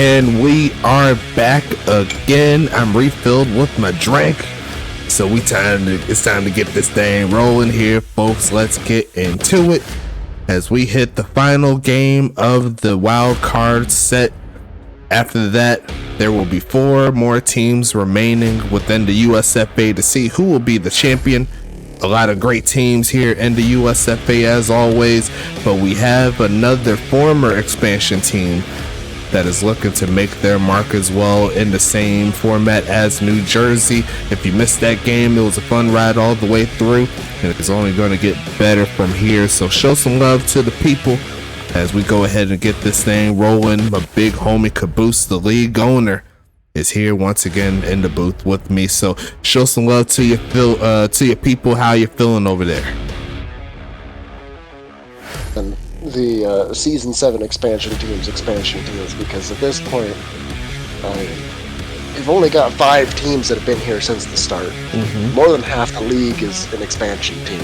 And we are back again. I'm refilled with my drink. So it's time to get this thing rolling here, folks. Let's get into it as we hit the final game of the wild card set. After that, there will be 4 more teams remaining within the USFA to see who will be the champion. A lot of great teams here in the USFA as always, but we have another former expansion team that is looking to make their mark as well in the same format as New Jersey. If you missed that game, it was a fun ride all the way through, and it's only going to get better from here. So show some love to the people as we go ahead and get this thing rolling. My big homie Caboose, the league owner, is here once again in the booth with me. So show some love to your people. How you feeling over there? And the season 7 expansion teams, because at this point, we've only got 5 teams that have been here since the start. Mm-hmm. More than half the league is an expansion team.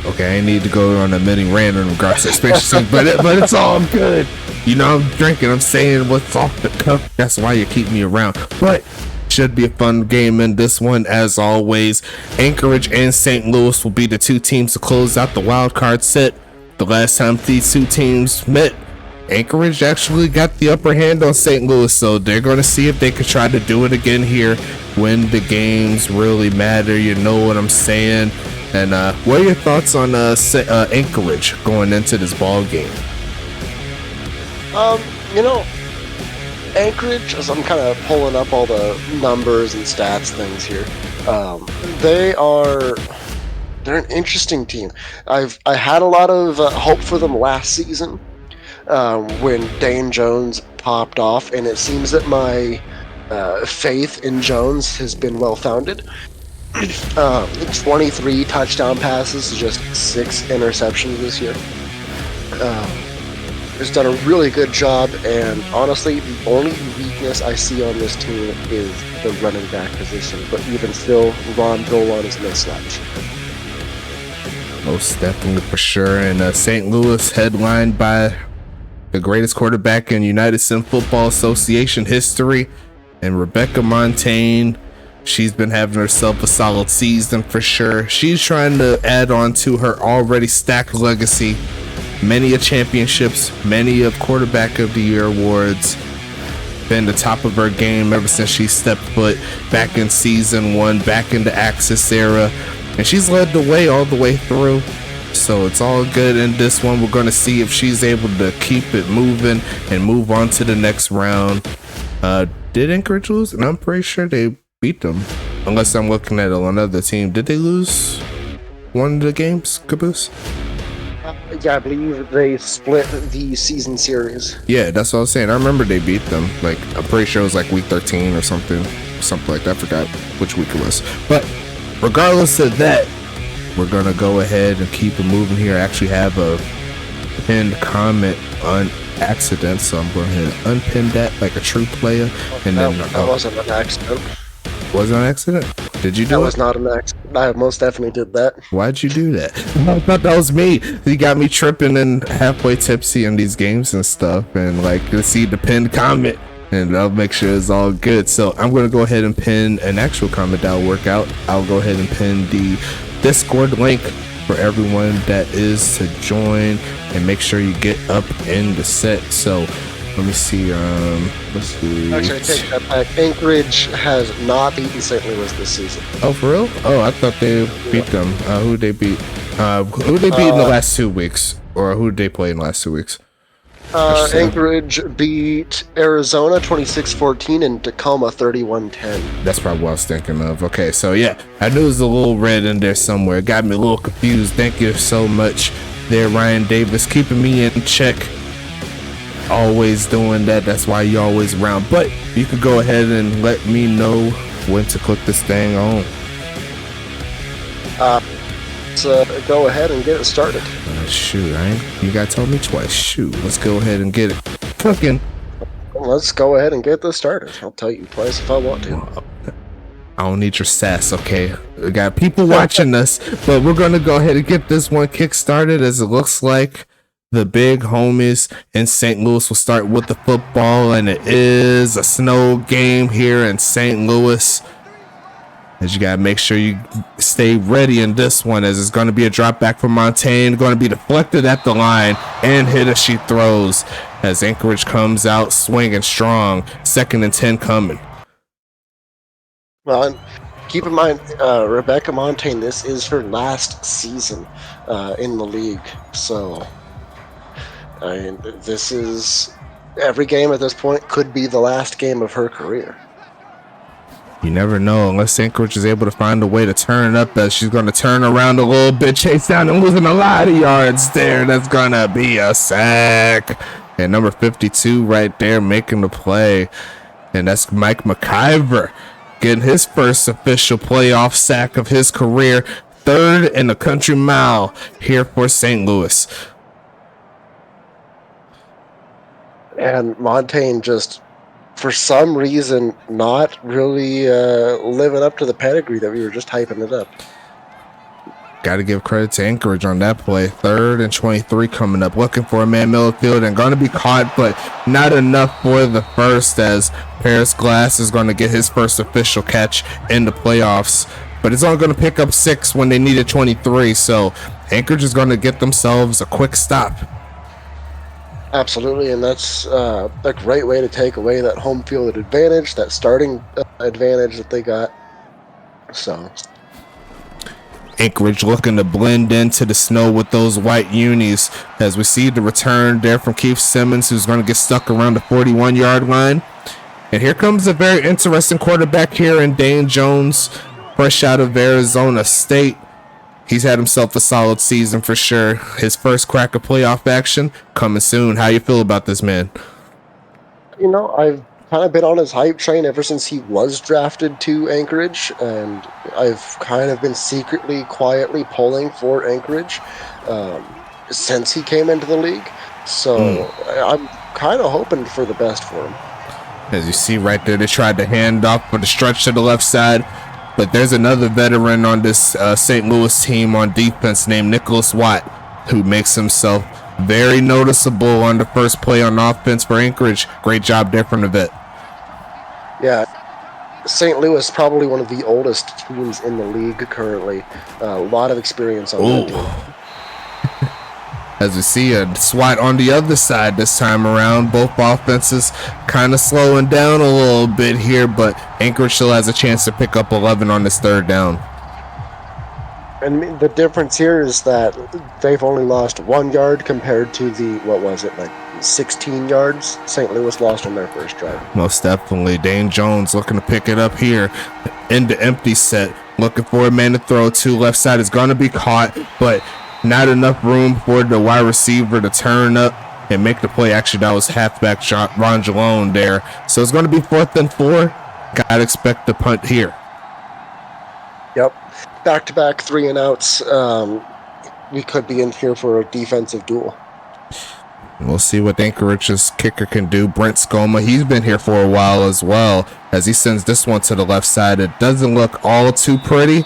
Okay, I need to go on a mini rant in regards to expansion, but it's all good. You know, I'm drinking, I'm saying what's off the cuff. That's why you keep me around. But should be a fun game in this one as always. Anchorage and St. Louis will be the 2 teams to close out the wild card set. The last time these 2 teams met, Anchorage actually got the upper hand on St. Louis, so they're going to see if they could try to do it again here when the games really matter. You know what I'm saying? And what are your thoughts on Anchorage going into this ball game? Anchorage, as I'm kind of pulling up all the numbers and stats things here, they're an interesting team. I had a lot of hope for them last season when Dane Jones popped off, and it seems that my faith in Jones has been well founded. 23 touchdown passes, just 6 interceptions this year. Has done a really good job, and honestly, the only weakness I see on this team is the running back position. But even still, Ron Dolan is no slouch. Most definitely, for sure. And St. Louis, headlined by the greatest quarterback in United Sim Football Association history, and Rebecca Montaigne. She's been having herself a solid season for sure. She's trying to add on to her already stacked legacy. Many of championships, many of quarterback of the year awards. Been the top of her game ever since she stepped foot back in season 1, back in the Axis era. And she's led the way all the way through. So it's all good in this one. We're going to see if she's able to keep it moving and move on to the next round. Did Anchorage lose? And I'm pretty sure they beat them, unless I'm looking at another team. Did they lose one of the games, Caboose? Yeah, I believe they split the season series. Yeah, that's what I was saying. I remember they beat them. Like, I'm pretty sure it was like week 13 or something like that. I forgot which week it was. But regardless of that, we're gonna go ahead and keep it moving here. I actually have a pinned comment on accident, so I'm going to unpin that like a true player. And that wasn't an accident. Was it an accident? Did you do it? That was not an accident. I most definitely did that. Why'd you do that? I thought that was me. You got me tripping and halfway tipsy in these games and stuff. And like, let's see the pinned comment, and I'll make sure it's all good. So I'm going to go ahead and pin an actual comment that'll work out. I'll go ahead and pin the Discord link for everyone that is to join, and make sure you get up in the set. So let me see. Let's see. Actually, I take that back. Anchorage has not beaten St. Louis this season. Oh, for real? Oh, I thought they beat them. Who they beat? Who they beat in the last 2 weeks, or who did they play in the last 2 weeks? Anchorage beat Arizona 26-14 and Tacoma 31-10. That's probably what I was thinking of. Okay, so yeah, I knew there was a little red in there somewhere. It got me a little confused. Thank you so much there, Ryan Davis, keeping me in check. Always doing that. That's why you're always around. But you could go ahead and let me know when to click this thing on. So go ahead and get it started. Shoot, you gotta tell me twice. Shoot, let's go ahead and get it cooking. Let's go ahead and get this started. I'll tell you twice if I want to. I don't need your sass, okay? We got people watching us, but we're gonna go ahead and get this one kick started, as it looks like the big homies in St. Louis. Will start with the football, and it is a snow game here in St. Louis. As you gotta make sure you stay ready in this one, as it's going to be a drop back from Montaigne, going to be deflected at the line and hit as she throws, as Anchorage comes out swinging strong. 2nd and 10 coming. Well, and keep in mind, Rebecca Montaigne, this is her last season in the league. So, I mean, this is every game at this point could be the last game of her career. You never know unless Anchorage is able to find a way to turn it up, as she's going to turn around a little bit, chase down and losing a lot of yards there. That's going to be a sack. And number 52 right there making the play. And that's Mike McIver getting his first official playoff sack of his career. 3rd in the country mile here for St. Louis. And Montaigne just, for some reason, not really living up to the pedigree that we were just hyping it up. Got to give credit to Anchorage on that play. 3rd and 23 coming up. Looking for a man middle of the field and going to be caught, but not enough for the first, as Paris Glass is going to get his first official catch in the playoffs. But it's only going to pick up 6 when they needed 23. So Anchorage is going to get themselves a quick stop. Absolutely, and that's a great way to take away that home field advantage, that starting advantage that they got. So Anchorage looking to blend into the snow with those white unis, as we see the return there from Keith Simmons, who's going to get stuck around the 41-yard line. And here comes a very interesting quarterback here in Dane Jones, fresh out of Arizona State. He's had himself a solid season for sure. His first crack of playoff action coming soon. How you feel about this man? You know, I've kind of been on his hype train ever since he was drafted to Anchorage, and I've kind of been secretly, quietly pulling for Anchorage since he came into the league. So I'm kind of hoping for the best for him. As you see right there, they tried to hand off for the stretch to the left side. But there's another veteran on this St. Louis team on defense named Nicholas Watt, who makes himself very noticeable on the first play on offense for Anchorage. Great job there from the vet. Yeah, St. Louis probably one of the oldest teams in the league currently. A lot of experience on that team. As we see a SWAT on the other side this time around. Both offenses kind of slowing down a little bit here, but Anchorage still has a chance to pick up 11 on this 3rd down. And the difference here is that they've only lost 1 yard compared to the, 16 yards St. Louis lost on their first drive. Most definitely. Dane Jones looking to pick it up here in the empty set. Looking for a man to throw to. Left side is going to be caught, but not enough room for the wide receiver to turn up and make the play. Actually, that was halfback Ron Jalone there. So it's going to be 4th and 4. Gotta expect the punt here. Yep. Back-to-back 3-and-outs. We could be in here for a defensive duel. We'll see what Anchorage's kicker can do. Brent Skoma, he's been here for a while as well, as he sends this one to the left side. It doesn't look all too pretty.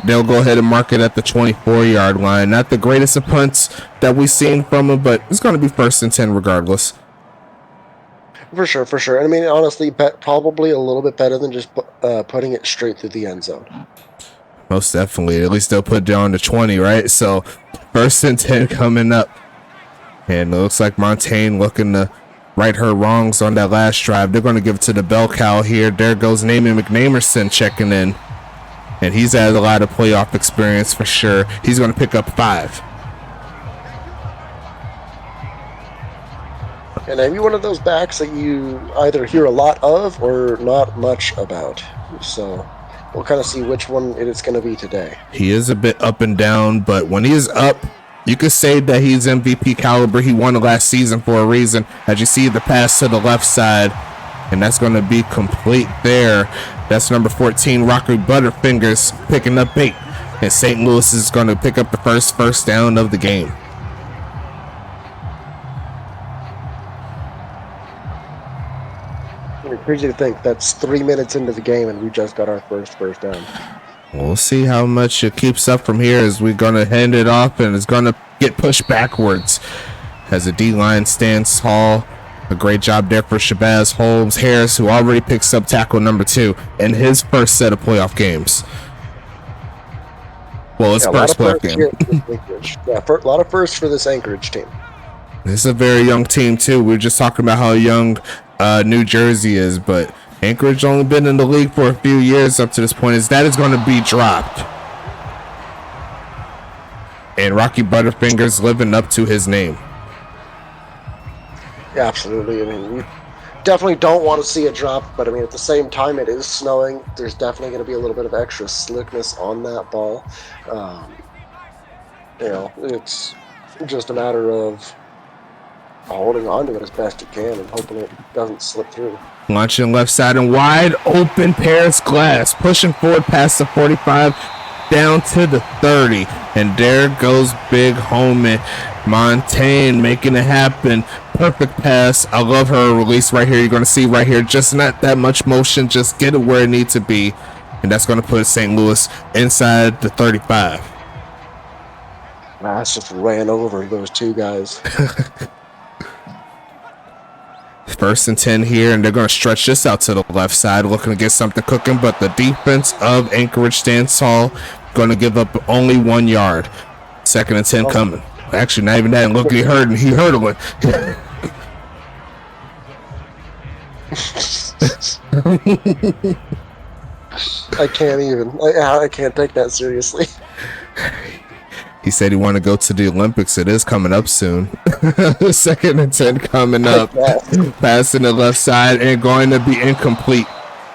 They'll go ahead and mark it at the 24-yard line. Not the greatest of punts that we've seen from him, but it's going to be 1st and 10 regardless. For sure. And I mean, honestly, probably a little bit better than just putting it straight through the end zone. Most definitely. At least they'll put it down to 20, right? So 1st and 10 coming up. And it looks like Montaigne looking to right her wrongs on that last drive. They're going to give it to the bell cow here. There goes Naaman McNamerson checking in. And he's had a lot of playoff experience for sure. He's going to pick up 5. And maybe one of those backs that you either hear a lot of or not much about. So we'll kind of see which one it is going to be today. He is a bit up and down, but when he is up, you could say that he's MVP caliber. He won the last season for a reason. As you see the pass to the left side, and that's going to be complete there. That's number 14, Rocky Butterfingers, picking up 8. And St. Louis is going to pick up the first down of the game. Crazy to think that's 3 minutes into the game and we just got our first down. We'll see how much it keeps up from here as we're going to hand it off, and it's going to get pushed backwards. as the D-line stands tall. A great job there for Shabazz Holmes Harris, who already picks up tackle number 2 in his first set of playoff games. Well, his first playoff game. A lot of firsts for this Anchorage team. This is a very young team, too. We were just talking about how young New Jersey is, but Anchorage only been in the league for a few years up to this point. As that is going to be dropped. And Rocky Butterfingers living up to his name. Yeah, absolutely. I mean, you definitely don't want to see a drop, but I mean, at the same time, it is snowing. There's definitely going to be a little bit of extra slickness on that ball. You know, it's just a matter of holding on to it as best you can and hoping it doesn't slip through. Launching left side and wide open Paris Glass, pushing forward past the 45 down to the 30, and there goes Big Homie Montaigne making it happen. Perfect pass. I love her release right here. You're going to see right here, just not that much motion, just get it where it needs to be, and that's going to put St. Louis inside the 35. Mass just ran over those two guys. First and 10 here, and they're going to stretch this out to the left side, looking to get something cooking, but the defense of Anchorage stands tall, going to give up only 1 yard. Second and 10 coming. Actually, not even that. And look, he hurdling. I can't even. I can't take that seriously. He said he wanted to go to the Olympics. It is coming up soon. Second and 10 coming up. Passing the left side and going to be incomplete.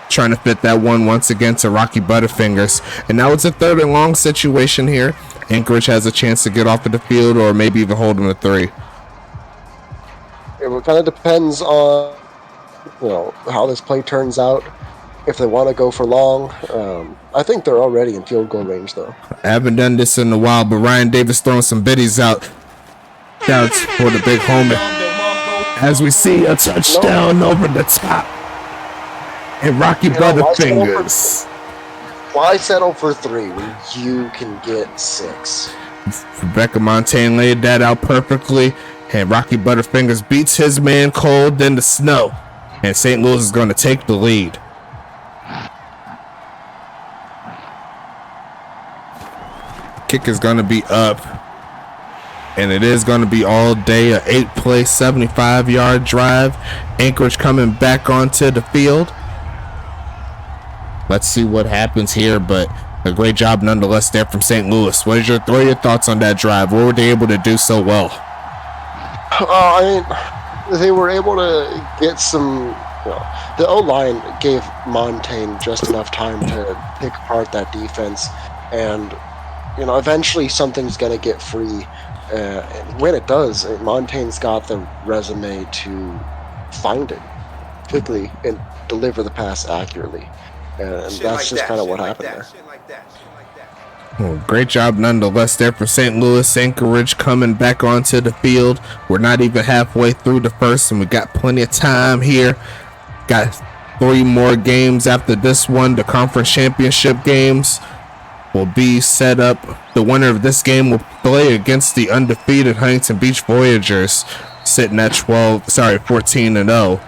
Trying to fit that one once again to Rocky Butterfingers. And now it's a 3rd and long situation here. Anchorage has a chance to get off of the field or maybe even hold them to 3. It kind of depends on, you know, how this play turns out. If they want to go for long, I think they're already in field goal range, though. I haven't done this in a while, but Ryan Davis throwing some biddies out. Shouts for the Big Homie. As we see a touchdown over the top. And Rocky Butterfingers. Why settle for 3 when you can get 6? Rebecca Montaigne laid that out perfectly. And Rocky Butterfingers beats his man cold in the snow. And St. Louis is going to take the lead. Kick is going to be up, and it is going to be all day. A 8-play 75-yard drive. Anchorage coming back onto the field. Let's see what happens here, but a great job nonetheless there from St. Louis. What are your thoughts on that drive? What were they able to do so well? I mean, they were able to get some. You know, the O-line gave Montaigne just enough time to pick apart that defense, and you know, eventually something's going to get free. And when it does, Montaigne's got the resume to find it quickly and deliver the pass accurately. And that's just kind of what happened there. Well, great job nonetheless there for St. Louis. Anchorage coming back onto the field. We're not even halfway through the first, and we got plenty of time here. Got 3 more games after this one. The conference championship games will be set up. The winner of this game will play against the undefeated Huntington Beach Voyagers, sitting at 14-0.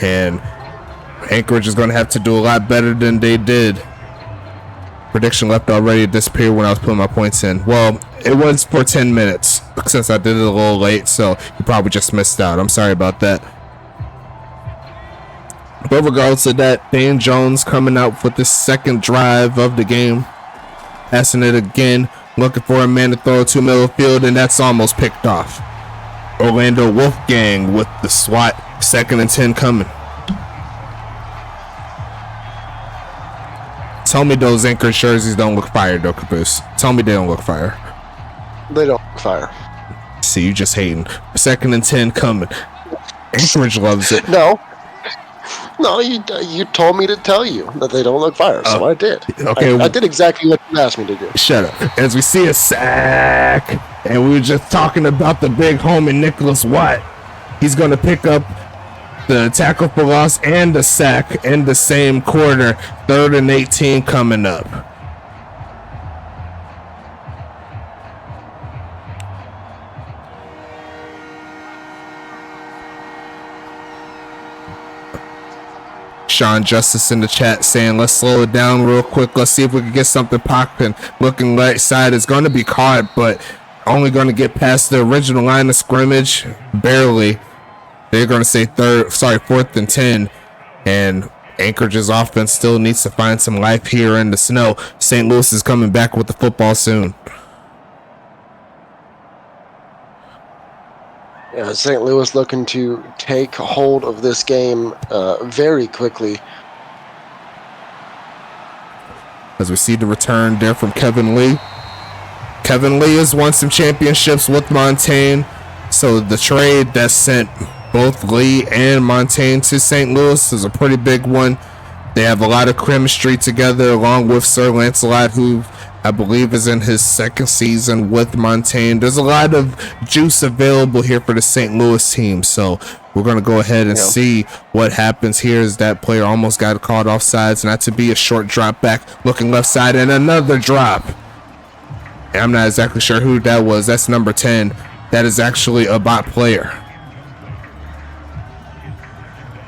And Anchorage is going to have to do a lot better than they did. Prediction left already disappeared when I was putting my points in. Well, it was for 10 minutes since I did it a little late, so you probably just missed out. I'm sorry about that. But regardless of that, Dan Jones coming out with the second drive of the game. Passing it again, looking for a man to throw to middle field, and that's almost picked off. Orlando Wolfgang with the swat. 2nd and 10 coming. Tell me those Anchorage jerseys don't look fire, though, Caboose. Tell me they don't look fire. They don't look fire. See, you just hating. 2nd and 10 coming. Anchorage loves it. No, you told me to tell you that they don't look fire, so I did. Okay, I did exactly what you asked me to do. Shut up. As we see a sack, and we were just talking about the Big homie Nicholas Watt. He's going to pick up the tackle for loss and the sack in the same quarter. 3rd and 18 coming up. Sean Justice in the chat saying, let's slow it down real quick. Let's see if we can get something popping. Looking right side is going to be caught, but only going to get past the original line of scrimmage. Barely. They're going to say 4th and 10. And Anchorage's offense still needs to find some life here in the snow. St. Louis is coming back with the football soon. Yeah, St. Louis looking to take hold of this game very quickly. As we see the return there from Kevin Lee. Kevin Lee has won some championships with Montaigne. So the trade that sent both Lee and Montaigne to St. Louis is a pretty big one. They have a lot of chemistry together, along with Sir Lancelot, who I believe is in his 2nd season with Montaigne. There's a lot of juice available here for the St. Louis team. So we're going to go ahead and see what happens here. As that player almost got caught offsides, not to be a short drop back, looking left side, and another drop. And I'm not exactly sure who that was. That's number 10. That is actually a bot player.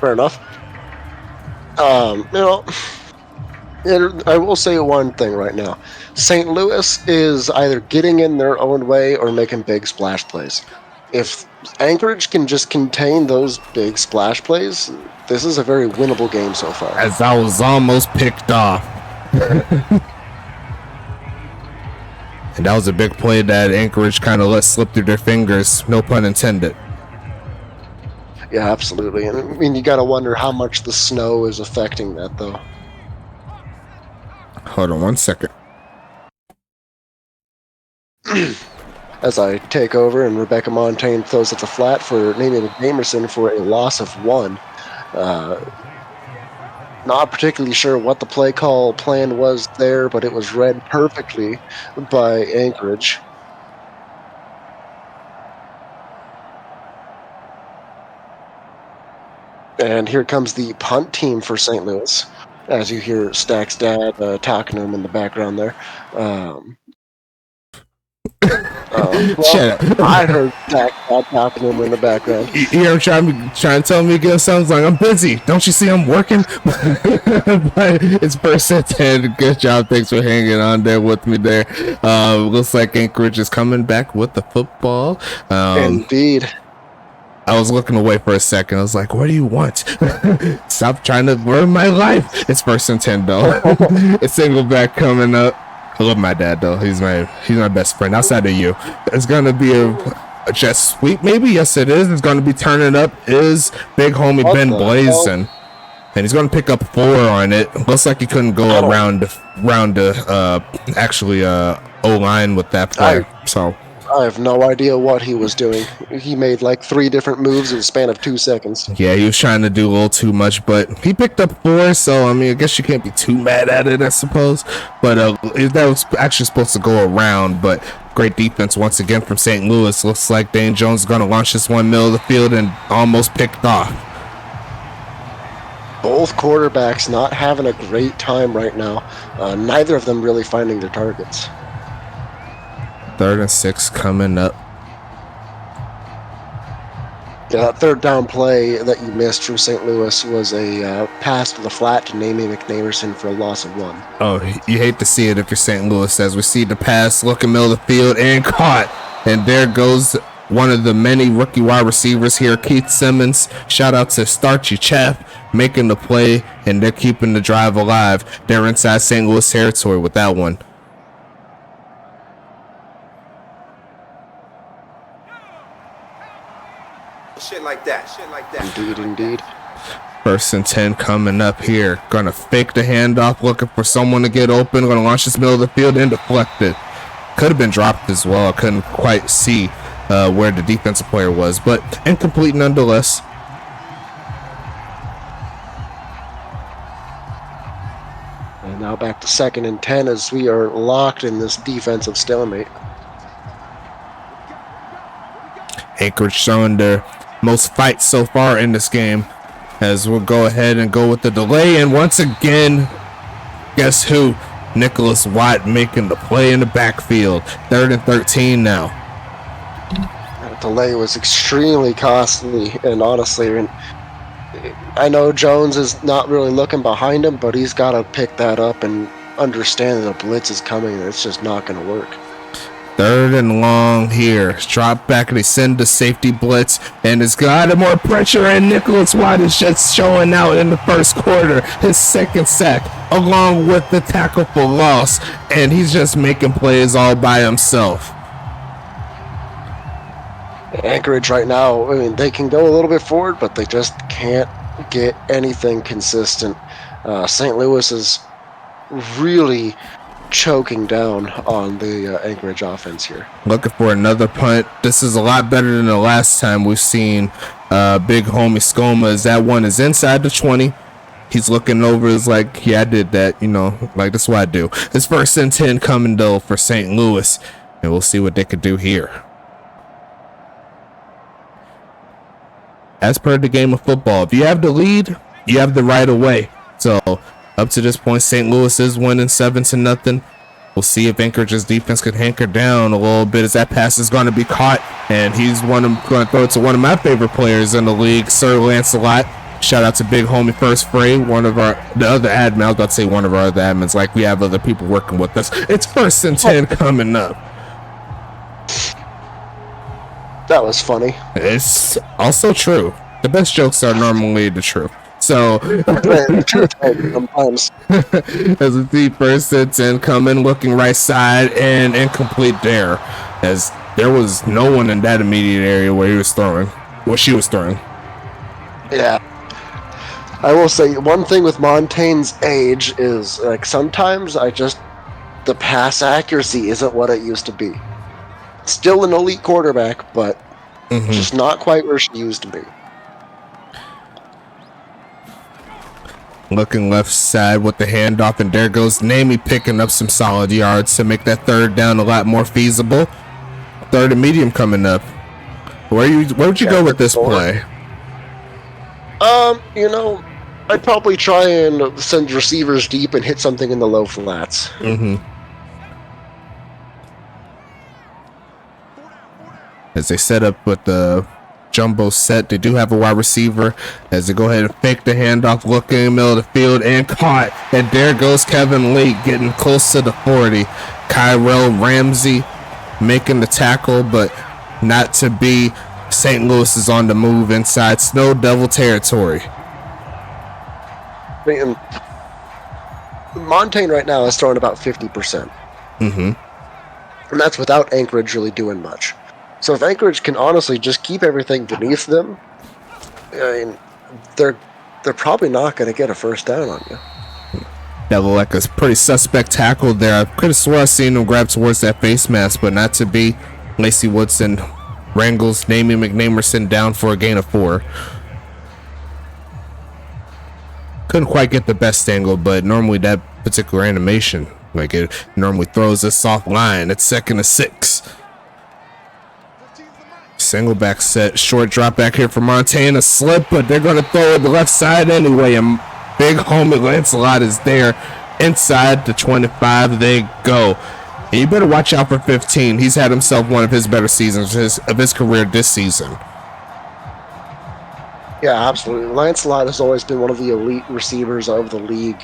Fair enough. I will say one thing right now. St. Louis is either getting in their own way or making big splash plays. If Anchorage can just contain those big splash plays, this is a very winnable game so far. As I was almost picked off. And that was a big play that Anchorage kind of let slip through their fingers. No pun intended. Yeah, absolutely. And I mean, you got to wonder how much the snow is affecting that, though. Hold on 1 second. As I take over and Rebecca Montaigne throws it to flat for Nate Jamerson for a loss of 1. Not particularly sure what the play call plan was there, but it was read perfectly by Anchorage. And here comes the punt team for St. Louis, as you hear Stack's dad talking to him in the background there. Shut up. I heard Stack's dad talking to him in the background. You hear him trying to tell me again? Sounds like I'm busy. Don't you see I'm working? But it's 1st and 10. Good job. Thanks for hanging on there with me there. Looks like Anchorage is coming back with the football. Indeed. I was looking away for a second. I was like, what do you want? Stop trying to ruin my life. It's 1st and 10 though. It's single back coming up. I love my dad though. He's my best friend outside of you. It's gonna be a jet sweep, maybe. Yes, it is. It's gonna be turning up. Is big homie Ben Blazin, and he's gonna pick up 4 on it. Looks like he couldn't go around actually O-line with that player. So I have no idea what he was doing. He made like 3 different moves in the span of 2 seconds. Yeah, he was trying to do a little too much, but he picked up 4, so I mean, I guess you can't be too mad at it, I suppose. But that was actually supposed to go around, but great defense once again from St. Louis. Looks like Dane Jones is going to launch this one middle of the field and almost picked off. Both quarterbacks not having a great time right now. Neither of them really finding their targets. 3rd and 6 coming up. Yeah, that 3rd down play that you missed from St. Louis was a pass to the flat to Namie McNamerson for a loss of 1. Oh, you hate to see it if you're St. Louis, as we see the pass looking middle of the field and caught. And there goes one of the many rookie wide receivers here, Keith Simmons. Shout out to Starchy Chap making the play, and they're keeping the drive alive. They're inside St. Louis territory with that one. Shit like that. Indeed. 1st and 10 coming up here. Gonna fake the handoff, looking for someone to get open. Gonna launch this middle of the field and deflect it. Could have been dropped as well. I couldn't quite see where the defensive player was, but incomplete nonetheless. And now back to 2nd and 10 as we are locked in this defensive stalemate. Anchorage showing their most fight so far in this game, as we'll go ahead and go with the delay. And once again, guess who? Nicholas Watt making the play in the backfield. 3rd and 13 now. That delay was extremely costly, and honestly, I know Jones is not really looking behind him, but he's got to pick that up and understand that a blitz is coming and it's just not going to work. 3rd and long here. Drop back and they send the safety blitz, and it's got more pressure, and Nicholas Watt is just showing out in the first quarter. His 2nd sack, along with the tackle for loss, and he's just making plays all by himself. Anchorage right now, I mean, they can go a little bit forward, but they just can't get anything consistent. St. Louis is really choking down on the Anchorage offense here. Looking for another punt. This is a lot better than the last time we've seen big homie Skoma, as that one is inside the 20. He's looking over, is like, yeah, I did that, you know, like that's what I do. It's 1st and 10 coming though for St. Louis, and we'll see what they could do here. As per the game of football, if you have the lead, you have the right of way. So up to this point, St. Louis is winning 7-0. We'll see if Anchorage's defense can hanker down a little bit, as that pass is going to be caught, and he's going to throw it to one of my favorite players in the league, Sir Lancelot. Shout out to big homie First Fray, the other admin. I was about to say one of our other admins, like we have other people working with us. It's 1st and 10 coming up. That was funny. It's also true. The best jokes are normally the truth. So, sometimes. As we see 1st and 10 coming, looking right side, and incomplete there, as there was no one in that immediate area where he was throwing, where she was throwing. Yeah. I will say one thing with Montaigne's age is, like, sometimes the pass accuracy isn't what it used to be. Still an elite quarterback, but just not quite where she used to be. Looking left side with the handoff, and there goes Namey picking up some solid yards to make that 3rd down a lot more feasible. 3rd and medium coming up. Where would you go with this play? You know, I'd probably try and send receivers deep and hit something in the low flats. As they set up with the jumbo set, they do have a wide receiver, as they go ahead and fake the handoff, looking in the middle of the field, and caught. And there goes Kevin Lee getting close to the 40. Kyrell Ramsey making the tackle, but not to be. St. Louis is on the move inside Snow Devil territory. Montaigne right now is throwing about 50%. And that's without Anchorage really doing much. So if Anchorage can honestly just keep everything beneath them, I mean, they're probably not going to get a 1st down on you. That looked like a pretty suspect tackle there. I could have swore I seen him grab towards that face mask, but not to be. Lacey Woodson wrangles Namey McNamerson down for a gain of 4. Couldn't quite get the best angle, but normally that particular animation, like it normally throws a soft line. It's 2nd and 6. Single back set, short drop back here for Montaigne, a slip, but they're going to throw it the left side anyway, and big homie Lancelot is there inside the 25. They go. And you better watch out for 15. He's had himself one of his better seasons of his career this season. Yeah, absolutely. Lancelot has always been one of the elite receivers of the league.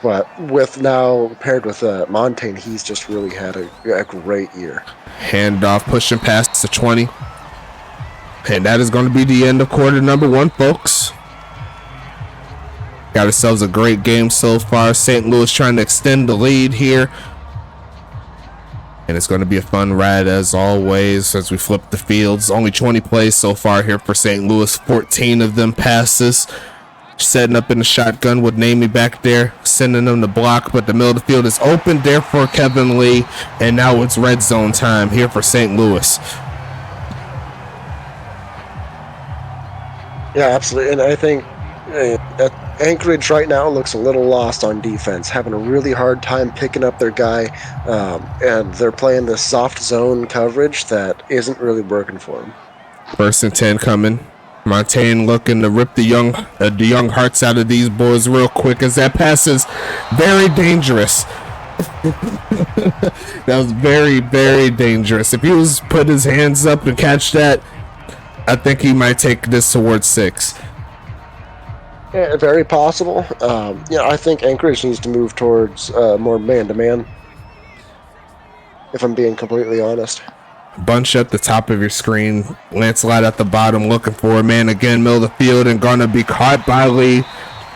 But with now paired with Montaigne, he's just really had a great year. Handoff, pushing past the 20. And that is going to be the end of quarter number 1, folks. Got ourselves a great game so far. St. Louis trying to extend the lead here. And it's going to be a fun ride as always as we flip the fields. Only 20 plays so far here for St. Louis. 14 of them passes. Setting up in the shotgun with Namey back there, sending them to block, but the middle of the field is open there for Kevin Lee, and now it's red zone time here for St. Louis. Yeah, absolutely, and I think that Anchorage right now looks a little lost on defense, having a really hard time picking up their guy, and they're playing this soft zone coverage that isn't really working for them. 1st and 10 coming. Montaigne looking to rip the young hearts out of these boys real quick, as that pass is very dangerous. That was very, very dangerous. If he was put his hands up to catch that, I think he might take this towards 6. Yeah, very possible. I think Anchorage needs to move towards more man-to-man, if I'm being completely honest. Bunch at the top of your screen. Lancelot at the bottom looking for a man again, middle of the field, and gonna be caught by Lee.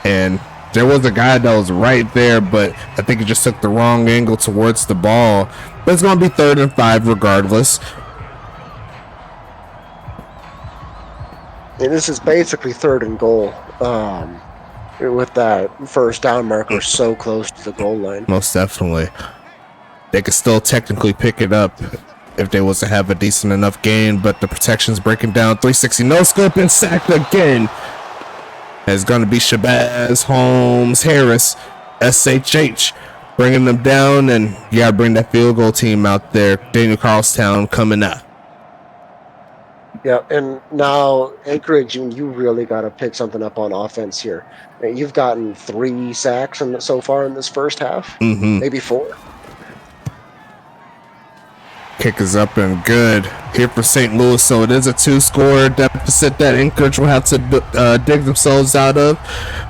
And there was a guy that was right there, but I think he just took the wrong angle towards the ball. But it's gonna be 3rd and 5 regardless. And this is basically 3rd and goal. With that first down marker so close to the goal line. Most definitely. They could still technically pick it up if they was to have a decent enough gain, but the protection's breaking down. 360 no scope and sacked again. It's going to be Shabazz, Holmes, Harris, SHH bringing them down, and you got to bring that field goal team out there. Daniel Carlstown coming up. Yeah, and now Anchorage, you really got to pick something up on offense here. You've gotten 3 sacks so far in this first half, maybe 4. Kick is up and good here for St. Louis, so it is a 2-score deficit that Anchorage will have to dig themselves out of.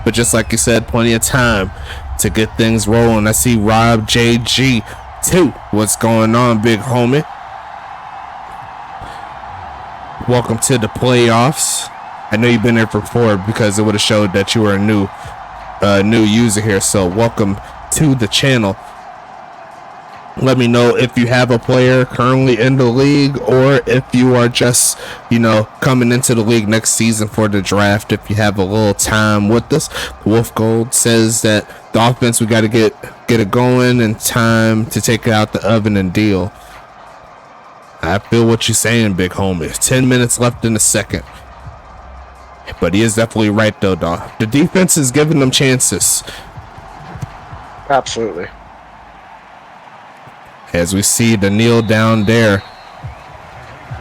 But just like you said, plenty of time to get things rolling. I see Rob JG2. What's going on, big homie? Welcome to the playoffs. I know you've been here before because it would have showed that you were a new user here, so welcome to the channel. Let me know if you have a player currently in the league or if you are just, coming into the league next season for the draft. If you have a little time with us, Wolf Gold says that the offense, we got to get it going and time to take it out the oven and deal. I feel what you're saying, big homie. 10 minutes left in the second. But he is definitely right, though, dog. The defense is giving them chances. Absolutely. As we see the kneel down there.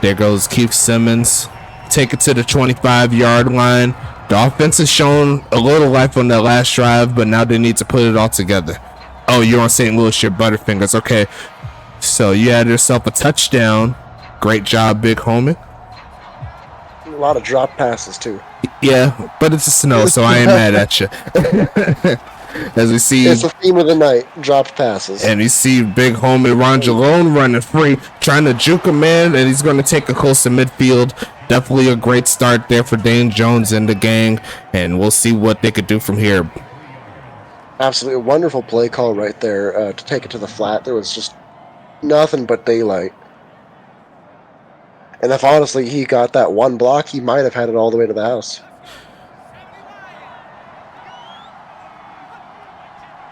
There goes Keith Simmons. Take it to the 25-yard line. The offense has shown a little life on that last drive, but now they need to put it all together. Oh, you're on St. Louis, your Butterfingers. Okay. So you had yourself a touchdown. Great job, big homie. A lot of drop passes, too. Yeah, but it's a snow, so I ain't mad at you. As we see, it's the theme of the night, dropped passes. And you see big homie Ron Jalone running free, trying to juke a man, and he's going to take a close to midfield. Definitely a great start there for Dane Jones and the gang, and we'll see what they could do from here. Absolutely, a wonderful play call right there to take it to the flat. There was just nothing but daylight. And if honestly he got that one block, he might have had it all the way to the house.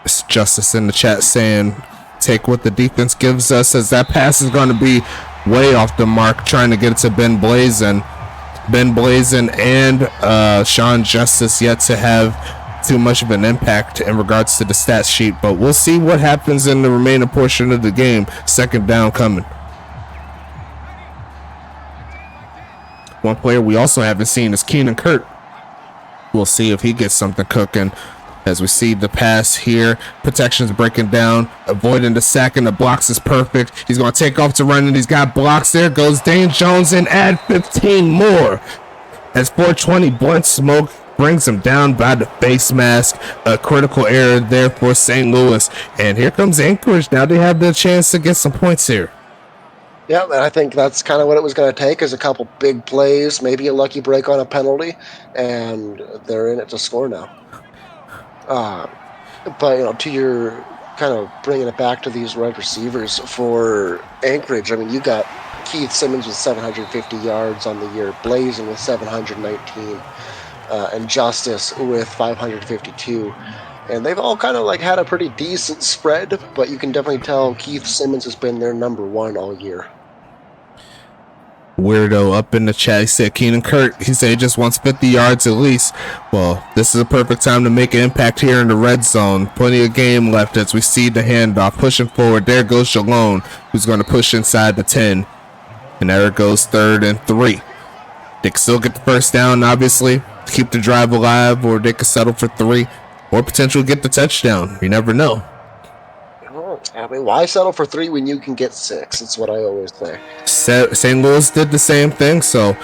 It's Justice in the chat saying, take what the defense gives us, as that pass is going to be way off the mark, trying to get it to Ben Blazin. Ben Blazin and Sean Justice yet to have too much of an impact in regards to the stat sheet, but we'll see what happens in the remaining portion of the game. Second down coming. One player we also haven't seen is Keenan Kurt. We'll see if he gets something cooking. As we see the pass here, protection's breaking down, avoiding the sack, and the blocks is perfect. He's going to take off to run, and he's got blocks. There goes Dane Jones, and add 15 more. As 420 blunt smoke brings him down by the face mask. A critical error there for St. Louis. And here comes Anchorage. Now they have the chance to get some points here. Yeah, and I think that's kind of what it was going to take, is a couple big plays, maybe a lucky break on a penalty, and they're in it to score now. But, to your kind of bringing it back to these wide receivers for Anchorage, I mean, you got Keith Simmons with 750 yards on the year, Blazin with 719, and Justice with 552. And they've all kind of had a pretty decent spread, but you can definitely tell Keith Simmons has been their number one all year. Weirdo up in the chat, he said Keenan Kurt, he said he just wants 50 yards at least. Well, this is a perfect time to make an impact here in the red zone. Plenty of game left as we see the handoff pushing forward. There goes Shalone, who's going to push inside the 10, and there it goes 3rd and 3. They can still get the first down, obviously, to keep the drive alive, or they could settle for 3 or potentially get the touchdown. You never know. I mean, why settle for 3 when you can get 6? It's what I always say. St. Louis did the same thing, so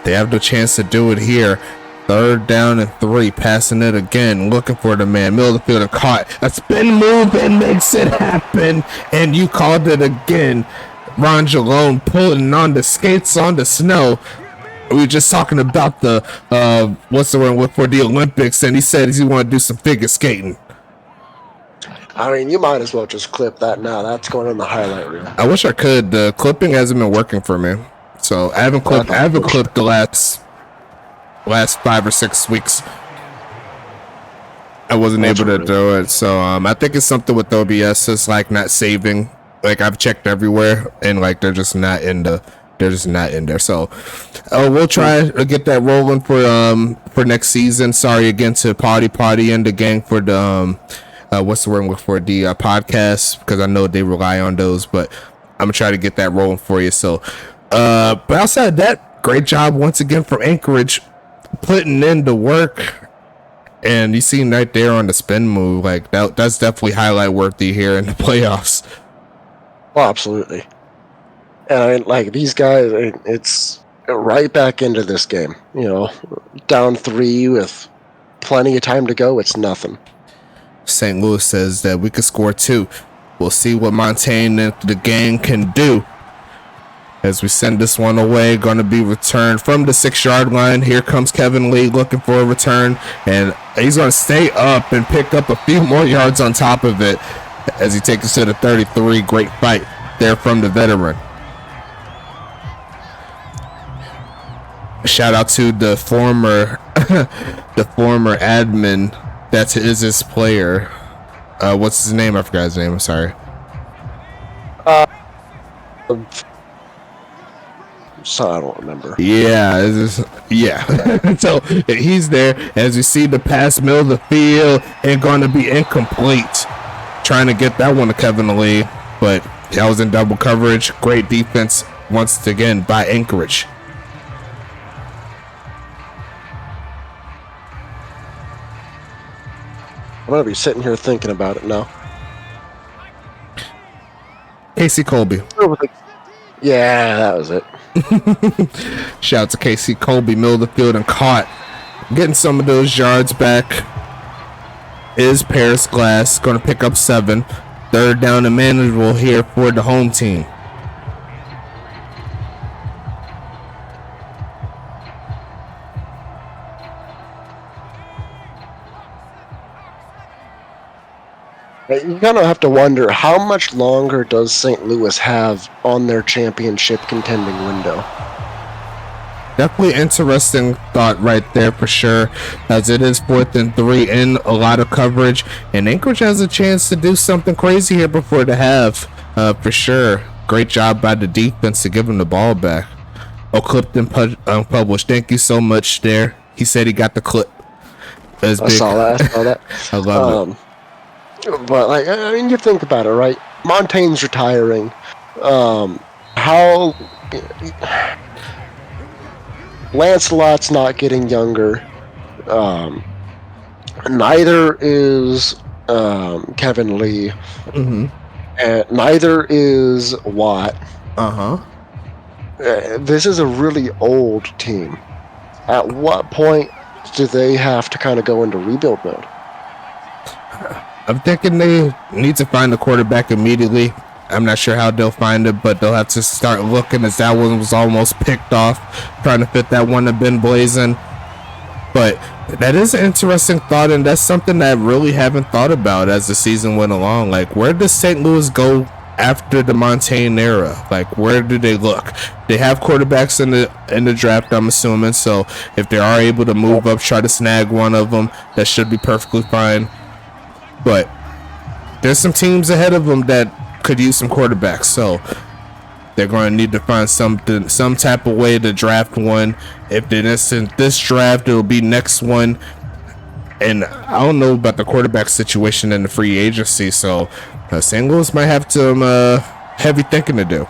they have the chance to do it here. Third down and 3, passing it again, looking for the man. Middle of the field and caught. A spin move and makes it happen. And you called it again. Ron Jalone pulling on the skates on the snow. We were just talking about the, what's the word for the Olympics, and he said he want to do some figure skating. I mean, you might as well just clip that now. That's going in the highlight reel. I wish I could. The clipping hasn't been working for me. So I haven't clipped the last 5 or 6 weeks. I wasn't able to do it. So I think it's something with OBS. It's like not saving. Like I've checked everywhere and like they're just not in there. So we'll try to get that rolling for next season. Sorry again to Potty and the gang for the what's the word for the podcast, because I know they rely on those, but I'm gonna try to get that rolling for you. So but outside of that, great job once again from Anchorage putting in the work. And you see right there on the spin move, like that's definitely highlight worthy here in the playoffs. Well, absolutely. And I mean, like these guys, it's right back into this game. You know, down 3 with plenty of time to go. It's nothing. St. Louis says that we could score 2. We'll see what Montaigne and the gang can do. As we send this one away, going to be returned from the 6-yard line. Here comes Kevin Lee looking for a return, and he's going to stay up and pick up a few more yards on top of it as he takes us to the 33. Great fight there from the veteran. Shout out to the former admin that is his player. What's his name? I forgot his name. I'm sorry. So I don't remember. Yeah. So he's there as you see the pass middle of the field and going to be incomplete. Trying to get that one to Kevin Lee, but that was in double coverage. Great defense once again by Anchorage. I'm gonna be sitting here thinking about it now. Casey Colby. Yeah, that was it. Shout out to Casey Colby, middle of the field and caught. Getting some of those yards back is Paris Glass. Going to pick up 7. Third down and manageable here for the home team. You kind of have to wonder, how much longer does St. Louis have on their championship contending window? Definitely interesting thought right there for sure, as it is 4th and 3 in a lot of coverage, and Anchorage has a chance to do something crazy here before the half, for sure. Great job by the defense to give him the ball back. Oh, clipped and published. Thank you so much there. He said he got the clip. I saw that. I love it. But like, I mean, you think about it, right? Montaigne's retiring. Lancelot's not getting younger. Neither is Kevin Lee. Mm-hmm. And neither is Watt. Uh-huh. This is a really old team. At what point do they have to kind of go into rebuild mode? I'm thinking they need to find a quarterback immediately. I'm not sure how they'll find it, but they'll have to start looking, as that one was almost picked off, trying to fit that one to Ben Blazin. But that is an interesting thought, and that's something that I really haven't thought about as the season went along. Like, where does St. Louis go after the Montaigne era? Like, where do they look? They have quarterbacks in the draft, I'm assuming, so if they are able to move up, try to snag one of them, that should be perfectly fine. But there's some teams ahead of them that could use some quarterbacks, so they're going to need to find some type of way to draft one. If it isn't this draft, it'll be next one. And I don't know about the quarterback situation in the free agency, so St. Louis might have some heavy thinking to do.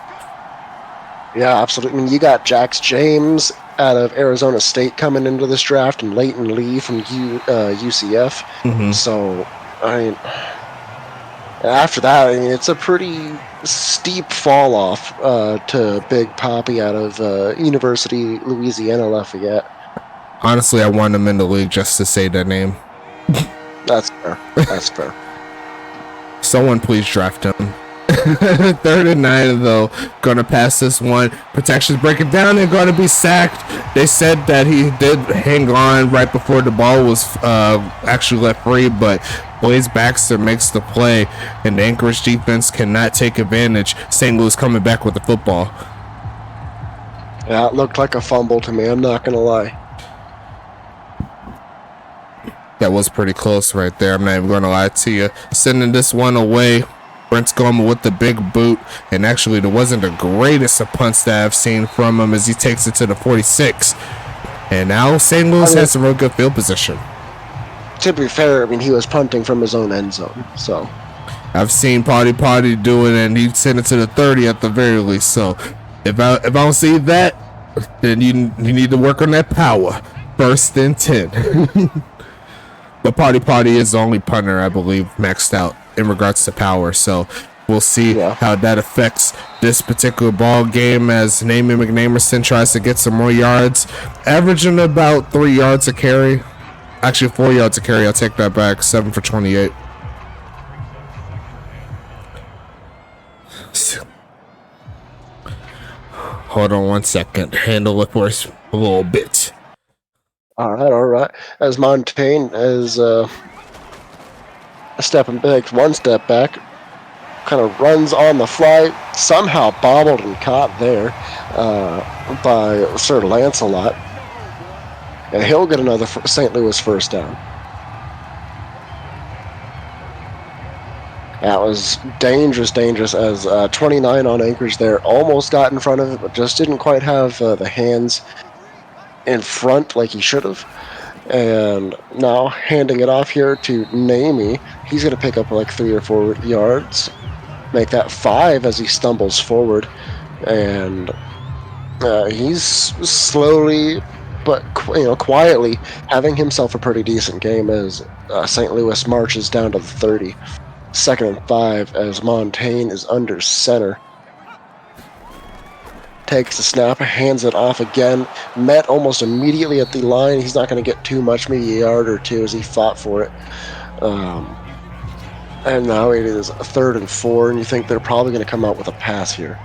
Yeah, absolutely. I mean, you got Jax James out of Arizona State coming into this draft, and Leighton Lee from UCF. Mm-hmm. So, I mean, after that, I mean, it's a pretty steep fall off to Big Poppy out of University Louisiana Lafayette. Honestly, I want him in the league just to say that name. That's fair. That's fair. Someone please draft him. 3rd and 9 though. Gonna pass this one. Protection's breaking down and gonna be sacked. They said that he did hang on right before the ball was actually let free, but Blaze Baxter makes the play, and the Anchorage defense cannot take advantage. St. Louis coming back with the football. Yeah, it looked like a fumble to me. I'm not gonna lie. That was pretty close right there. I'm not even gonna lie to you. Sending this one away. Brent's going with the big boot, and actually there wasn't the greatest of punts that I've seen from him as he takes it to the 46. And now St. Louis has some real good field position. To be fair, I mean, he was punting from his own end zone, so. I've seen Potty do it, and he sent it to the 30 at the very least. So if I don't see that, then you need to work on that power. 1st and 10. But Potty is the only punter, I believe, maxed out in regards to power. So we'll see how that affects this particular ball game as Namey McNamerson tries to get some more yards, averaging about 3 yards a carry. Actually, 4 yards a carry. I'll take that back. 7 for 28. Hold on 1 second. Handle it for us a little bit. All right. As Montaigne is stepping back, 1 step back, kind of runs on the fly, somehow bobbled and caught there by Sir Lancelot. And he'll get another St. Louis first down. That was dangerous as 29 on Anchorage there. Almost got in front of it, but just didn't quite have the hands in front like he should have. And now handing it off here to Namey. He's going to pick up like 3 or 4 yards. Make that 5 as he stumbles forward. And he's slowly but quietly having himself a pretty decent game as St. Louis marches down to the 30. 2nd and 5 as Montaigne is under center. Takes the snap, hands it off again. Met almost immediately at the line. He's not going to get too much, maybe a yard or 2 as he fought for it. And now it is 3rd and 4, and you think they're probably going to come out with a pass here.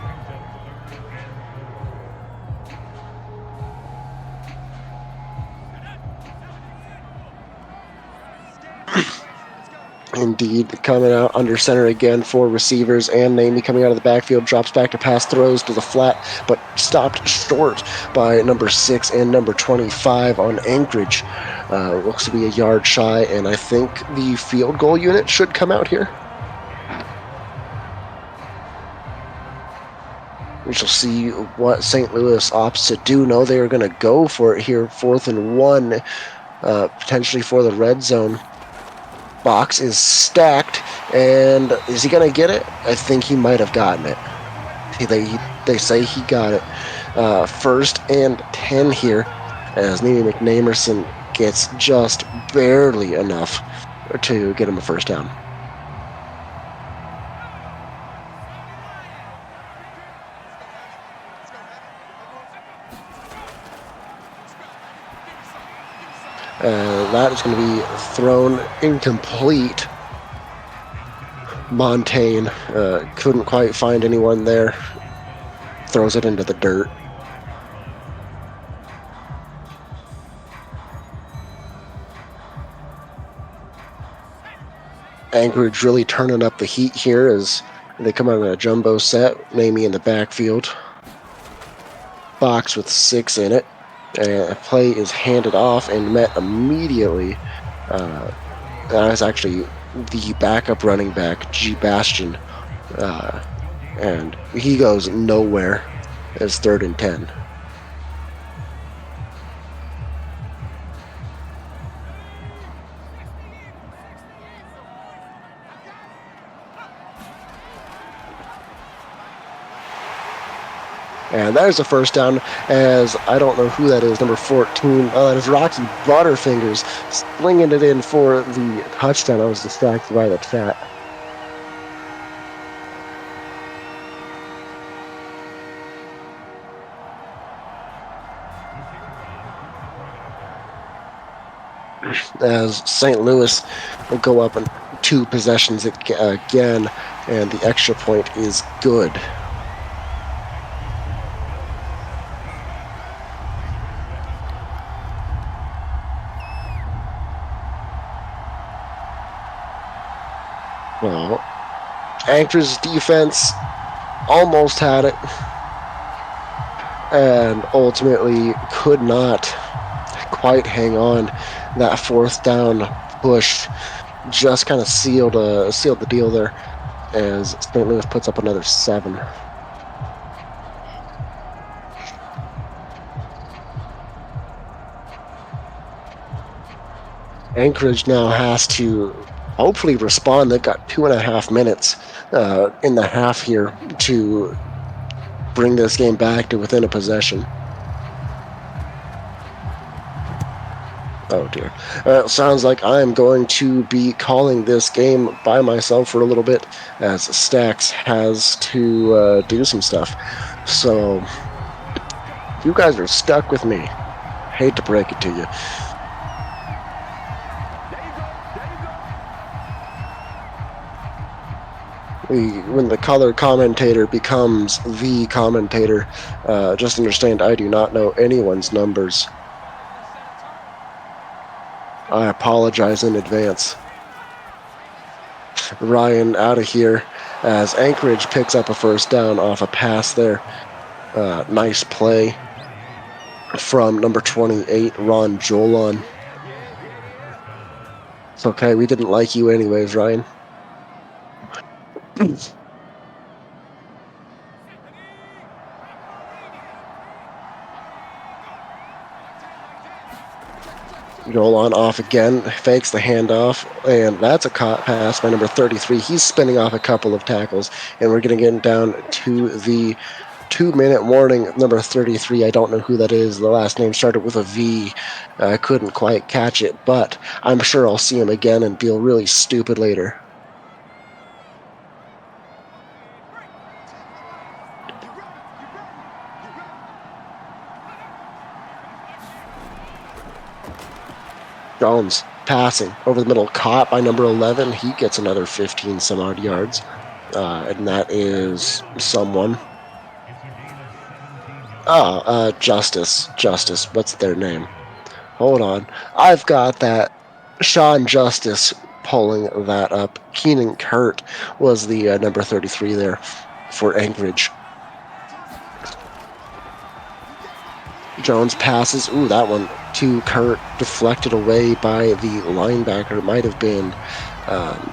Indeed, coming out under center again for receivers, and Namey coming out of the backfield, drops back to pass, throws to the flat, but stopped short by number 6 and number 25 on Anchorage. Looks to be a yard shy, and I think the field goal unit should come out here. We shall see what St. Louis opts to do. No, they are going to go for it here, 4th and 1, potentially for the red zone. Box is stacked, and is he going to get it? I think he might have gotten it. They say he got it. 1st and 10 here, as Namey McNamerson gets just barely enough to get him a first down. That is going to be thrown incomplete. Montaigne couldn't quite find anyone there. Throws it into the dirt. Anchorage really turning up the heat here as they come out in a jumbo set. Namey in the backfield. Box with 6 in it. A play is handed off and met immediately. That is actually the backup running back, G. Bastion. And he goes nowhere as 3rd and 10. And there's the first down, as I don't know who that is, number 14. That is Roxy Butterfingers slinging it in for the touchdown. I was distracted by the chat. as St. Louis will go up in 2 possessions again, and the extra point is good. Well, Anchorage's defense almost had it, and ultimately could not quite hang on. That 4th down push just kind of sealed the deal there, as St. Louis puts up another 7. Anchorage now has to hopefully respond. They've got 2.5 minutes in the half here to bring this game back to within a possession. Oh dear. Sounds like I'm going to be calling this game by myself for a little bit, as Stacks has to do some stuff. So, you guys are stuck with me. Hate to break it to you. When the color commentator becomes the commentator, just understand I do not know anyone's numbers. I apologize in advance. Ryan out of here as Anchorage picks up a 1st down off a pass there. Nice play from number 28, Ron Jolon. It's okay, we didn't like you anyways, Ryan. Jolon off again, fakes the handoff, and that's a caught pass by number 33. He's spinning off a couple of tackles, and we're going to get down to the 2-minute warning. Number 33, I don't know who that is. The last name started with a V. I couldn't quite catch it, but I'm sure I'll see him again and feel really stupid later. Jones passing over the middle, caught by number 11. He gets another 15 some odd yards, and that is someone. Justice. What's their name? Hold on, I've got that. Sean Justice pulling that up. Keenan Kurt was the number 33 there for Anchorage. Jones passes. Ooh, that one to Kurt, deflected away by the linebacker. It might have been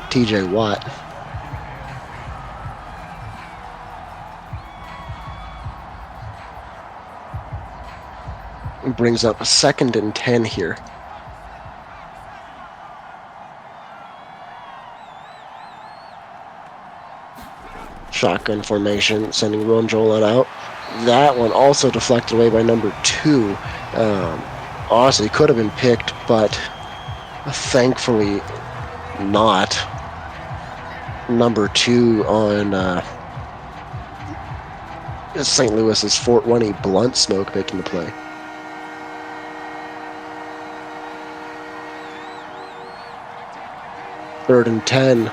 TJ Watt. It brings up a 2nd and 10 here. Shotgun formation, sending Ron Jolon out. That one also deflected away by number 2. Honestly, could have been picked, but thankfully not. Number 2 on St. Louis's Fort Winnie Blunt Smoke making the play. Third and 10.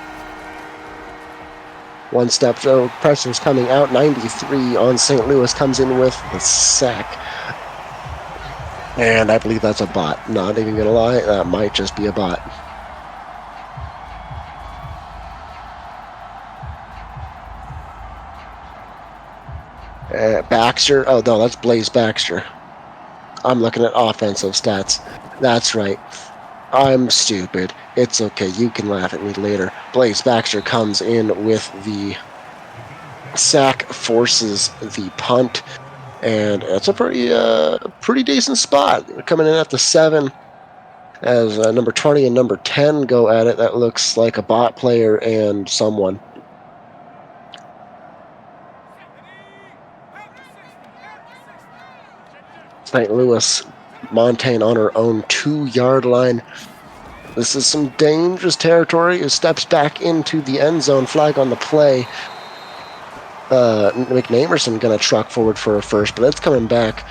One step, so pressure's coming out. 93 on St. Louis, comes in with the sack. And I believe that's a bot. Not even gonna lie, that might just be a bot. Baxter, oh no, that's Blaze Baxter. I'm looking at offensive stats. That's right. I'm stupid. It's okay, you can laugh at me later. Blaze Baxter comes in with the sack, forces the punt, and it's a pretty decent spot. Coming in at the 7 as number 20 and number 10 go at it. That looks like a bot player and someone. St. Louis, Montaigne on her own 2-yard line. This is some dangerous territory. It steps back into the end zone. Flag on the play. McNamerson going to truck forward for a first, but it's coming back.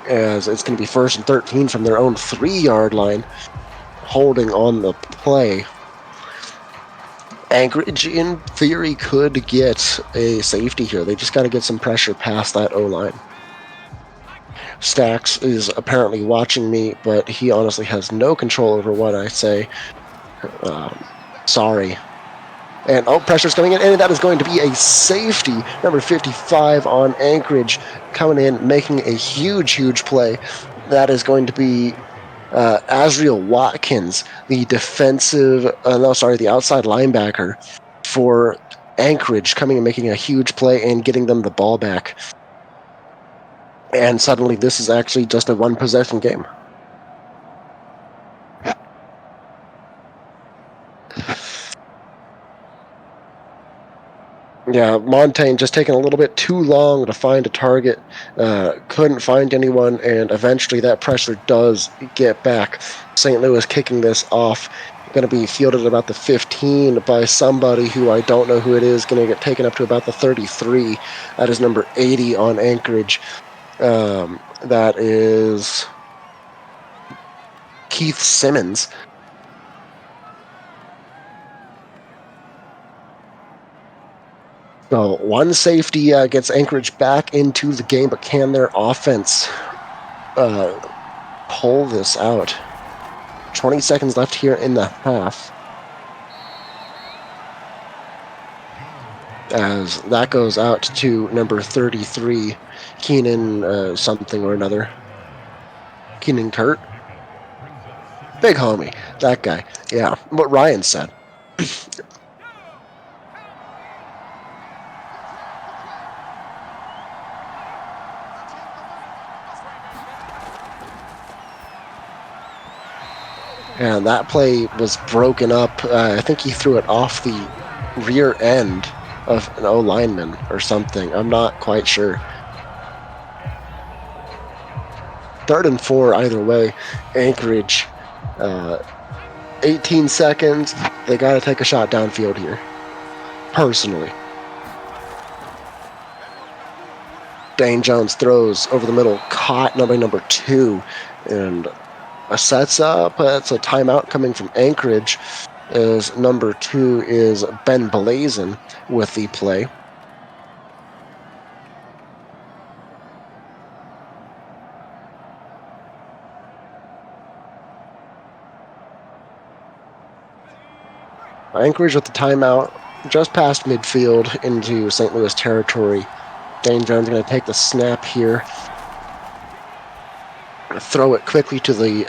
as it's going to be 1st and 13 from their own 3-yard line, holding on the play. Anchorage, in theory, could get a safety here. They just got to get some pressure past that O-line. Stacks is apparently watching me, but he honestly has no control over what I say. Sorry. And pressure's coming in, and that is going to be a safety. Number 55 on Anchorage coming in, making a huge, huge play. That is going to be Azriel Watkins, the the outside linebacker for Anchorage, coming and making a huge play and getting them the ball back. And suddenly this is actually just a one-possession game. Yeah, Montaigne just taking a little bit too long to find a target. Couldn't find anyone, and eventually that pressure does get back. St. Louis kicking this off. Going to be fielded about the 15 by somebody who I don't know who it is. Going to get taken up to about the 33. That is number 80 on Anchorage. That is Keith Simmons. So one safety gets Anchorage back into the game, but can their offense pull this out? 20 seconds left here in the half. As that goes out to number 33, Keenan something or another. Keenan Kurt? Big homie. That guy. Yeah, what Ryan said. And that play was broken up. I think he threw it off the rear end of an O-lineman or something. I'm not quite sure. 3rd and 4 either way. Anchorage, 18 seconds. They got to take a shot downfield here. Personally. Dane Jones throws over the middle, caught number 2, and sets up. It's a timeout coming from Anchorage, as number 2 is Ben Blazin with the play. Anchorage with the timeout just past midfield into St. Louis territory. Dane Jones going to take the snap here. Throw it quickly to the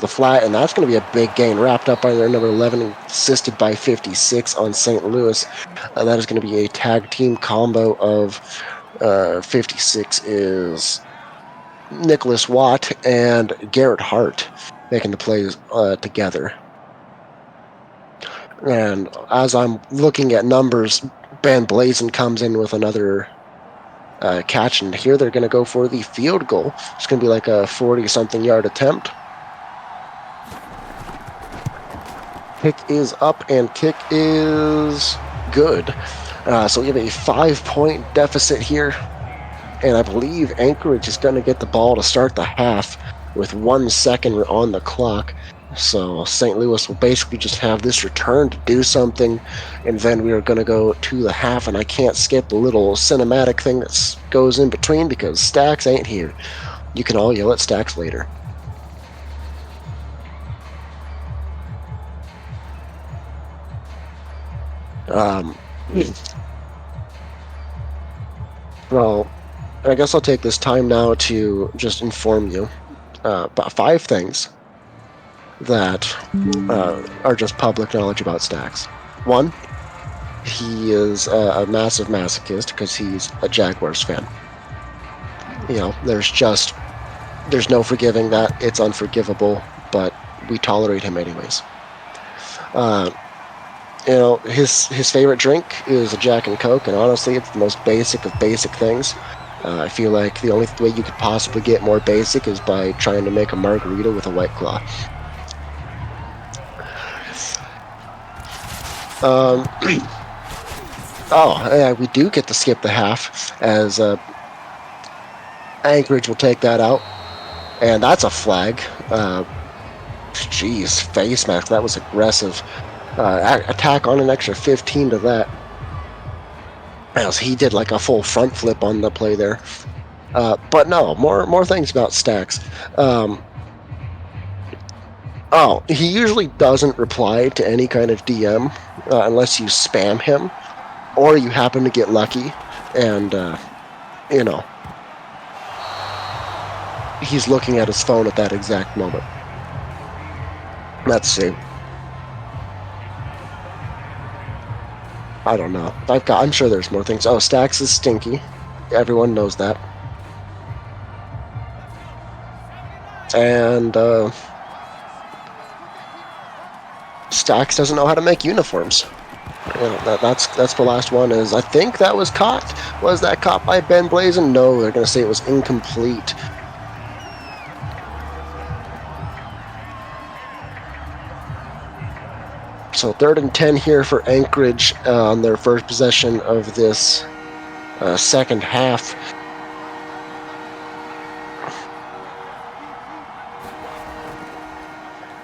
flat, and that's going to be a big gain, wrapped up by their number 11, assisted by 56 on St. Louis. That is going to be a tag team combo of 56 is Nicholas Watt and Garrett Hart making the plays together. And as I'm looking at numbers, Ben Blazin comes in with another catch, and here they're going to go for the field goal. It's going to be like a 40-something yard attempt. Kick is up, and kick is good. So we have a 5-point deficit here, and I believe Anchorage is going to get the ball to start the half with 1 second on the clock. So St. Louis will basically just have this return to do something, and then we are going to go to the half, and I can't skip the little cinematic thing that goes in between because Stacks ain't here. You can all yell at Stacks later. Well, I guess I'll take this time now to just inform you about 5 things that are just public knowledge about Stacks. 1, he is a massive masochist because he's a Jaguars fan. You know, there's no forgiving that. It's unforgivable, but we tolerate him anyways. You know, his favorite drink is a Jack and Coke, and honestly, it's the most basic of basic things. I feel like the only way you could possibly get more basic is by trying to make a margarita with a White Claw. Oh, yeah, we do get to skip the half, as Anchorage will take that out. And that's a flag. Jeez, face mask. That was aggressive. Attack on an extra 15 to that. As he did like a full front flip on the play there. But no, more things about Stacks. He usually doesn't reply to any kind of DM unless you spam him or you happen to get lucky and, you know, he's looking at his phone at that exact moment. Let's see. I don't know. I'm sure there's more things. Oh, Stacks is stinky. Everyone knows that. And, Stacks doesn't know how to make uniforms. You know, that's the last one. I think that was caught. Was that caught by Ben Blazin? No, they're going to say it was incomplete. So 3rd and 10 here for Anchorage on their first possession of this second half.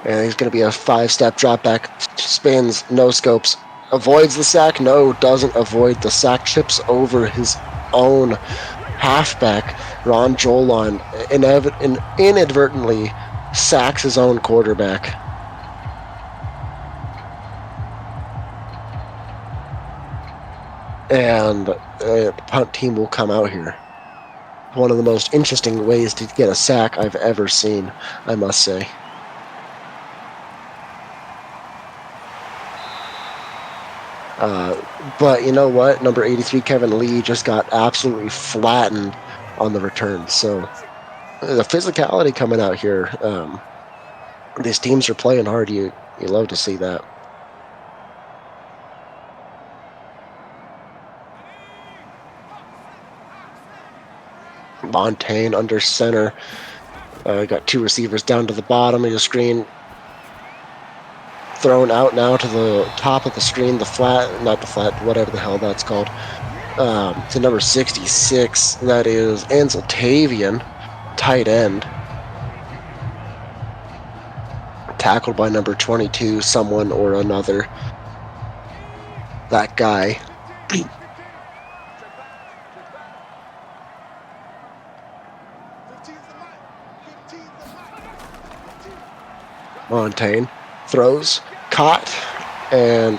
And he's going to be a 5-step drop back, spins, no scopes, avoids the sack, no, doesn't avoid the sack, chips over his own halfback. Ron Jolon inadvertently sacks his own quarterback. And the punt team will come out here. One of the most interesting ways to get a sack I've ever seen, I must say. But you know what? Number 83, Kevin Lee, just got absolutely flattened on the return. So the physicality coming out here. These teams are playing hard. You love to see that. Montaigne under center. Got 2 receivers down to the bottom of the screen. Thrown out now to the top of the screen, not the flat, whatever the hell that's called, to number 66. That is Ansel Tavian, tight end. Tackled by number 22, someone or another. That guy. Montaigne throws, caught, and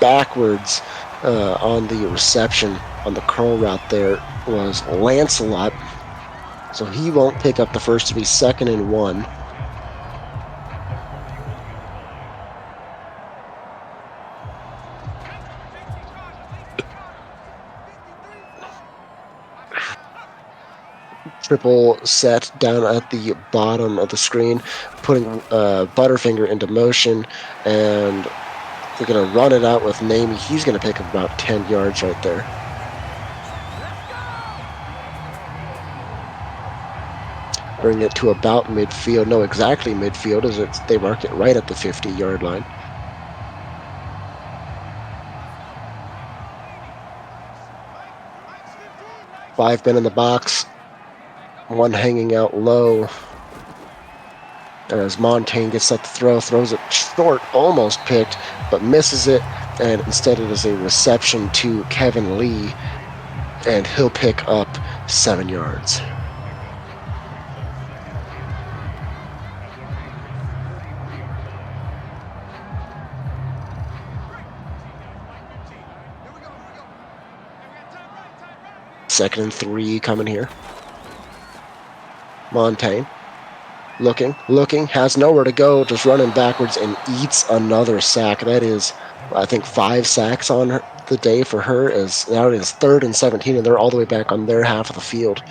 backwards on the reception on the curl route there was Lancelot. So he won't pick up the first, to be 2nd and 1. Triple set down at the bottom of the screen, putting Butterfinger into motion, and they're going to run it out with Namey. He's going to pick up about 10 yards right there. Bring it to about midfield. No, exactly midfield, as they mark it right at the 50-yard line. Five men in the box. One hanging out low. And as Montaigne gets set to throw, throws it short, almost picked, but misses it. And instead it is a reception to Kevin Lee. And he'll pick up 7 yards. Second and 3 coming here. Montaigne looking, has nowhere to go, just running backwards and eats another sack. That is, I think, 5 sacks on the day for her. As now it is 3rd and 17, and they're all the way back on their half of the field.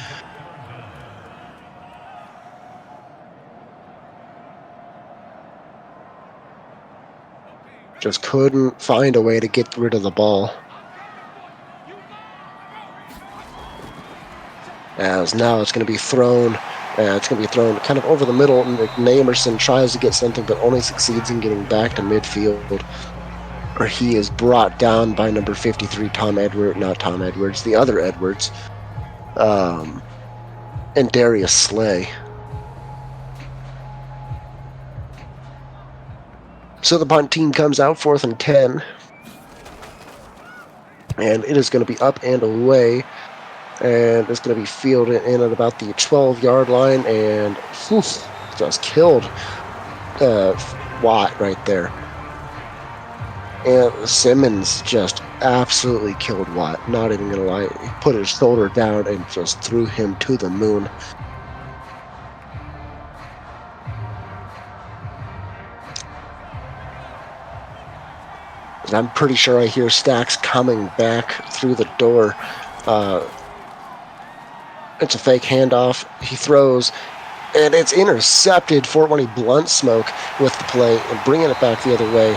Just couldn't find a way to get rid of the ball. As now it's going to be thrown. It's going to be thrown kind of over the middle. Namerson tries to get something, but only succeeds in getting back to midfield, where he is brought down by number 53, the other Edwards. and Darius Slay. So the punt team comes out 4th and 10. And it is going to be up and away. And it's going to be fielded in at about the 12-yard line. And just killed Watt right there. And Simmons just absolutely killed Watt. Not even going to lie. He put his shoulder down and just threw him to the moon. I'm pretty sure I hear Stacks coming back through the door. It's a fake handoff. He throws, and it's intercepted for when he blunt smoke with the play and bringing it back the other way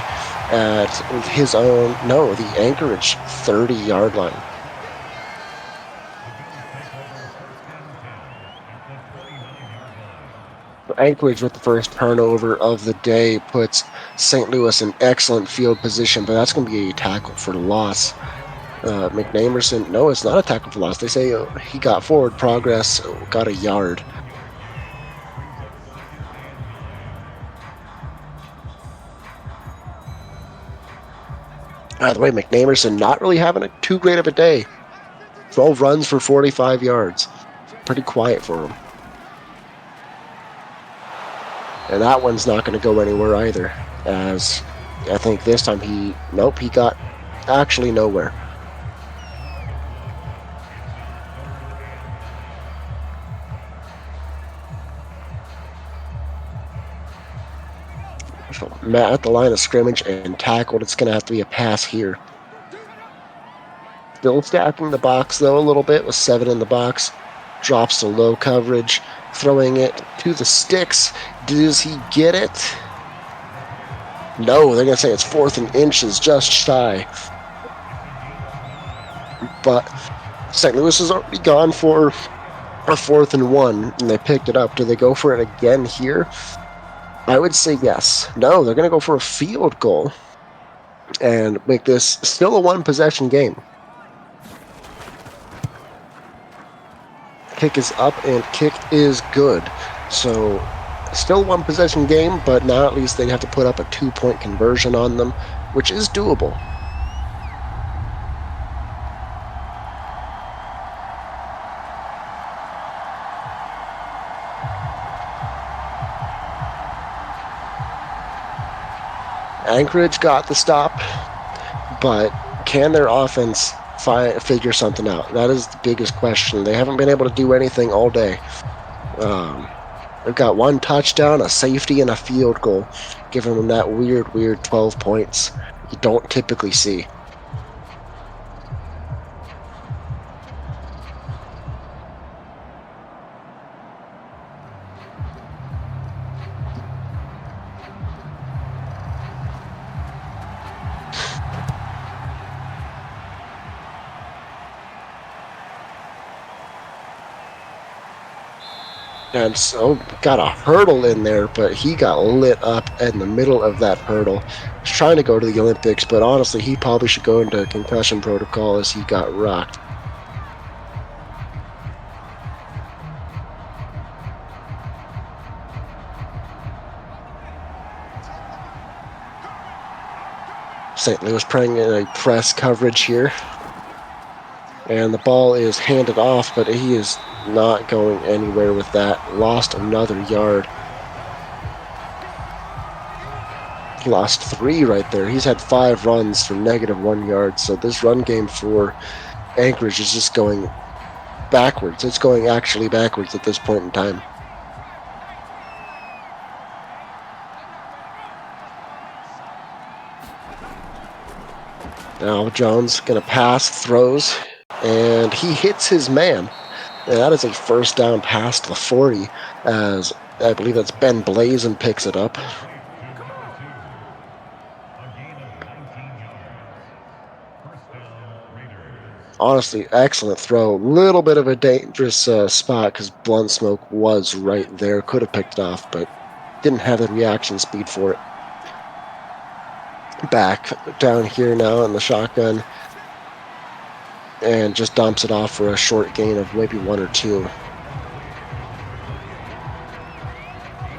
at his own, the Anchorage 30-yard line. Anchorage with the first turnover of the day puts St. Louis in excellent field position, but that's going to be a tackle for loss. McNamerson, no, it's not a tackle for loss. They say he got forward progress, got a yard. By the way, McNamerson not really having too great of a day. 12 runs for 45 yards. Pretty quiet for him. And that one's not going to go anywhere either, as I think this time he got actually nowhere. So Matt at the line of scrimmage and tackled. It's going to have to be a pass here. Still stacking the box, though, a little bit with 7 in the box. Drops to low coverage, throwing it to the sticks. Does he get it? No, they're going to say it's 4th and inches, just shy. But St. Louis has already gone for a 4th and 1, and they picked it up. Do they go for it again here? I would say yes. No, they're going to go for a field goal and make this still a 1-possession game. Kick is up and kick is good. So still a 1-possession game, but now at least they have to put up a 2-point conversion on them, which is doable. Anchorage got the stop, but can their offense figure something out? That is the biggest question. They haven't been able to do anything all day. They've got 1 touchdown, a safety, and a field goal, giving them that weird 12 points you don't typically see. And so got a hurdle in there, but he got lit up in the middle of that hurdle. He's trying to go to the Olympics, but honestly, he probably should go into concussion protocol as he got rocked. St. Louis playing in a press coverage here. And the ball is handed off, but he is not going anywhere with that. Lost another yard. He lost 3 right there. He's had 5 runs for -1 yard. So this run game for Anchorage is just going backwards. It's going actually backwards at this point in time. Now Jones going to pass, throws, and he hits his man. And that is a first down pass to the 40, as I believe that's Ben Blazin picks it up. Honestly, excellent throw. Little bit of a dangerous spot because Blunt Smoke was right there. Could have picked it off, but didn't have the reaction speed for it. Back down here now in the shotgun. And just dumps it off for a short gain of maybe 1 or 2.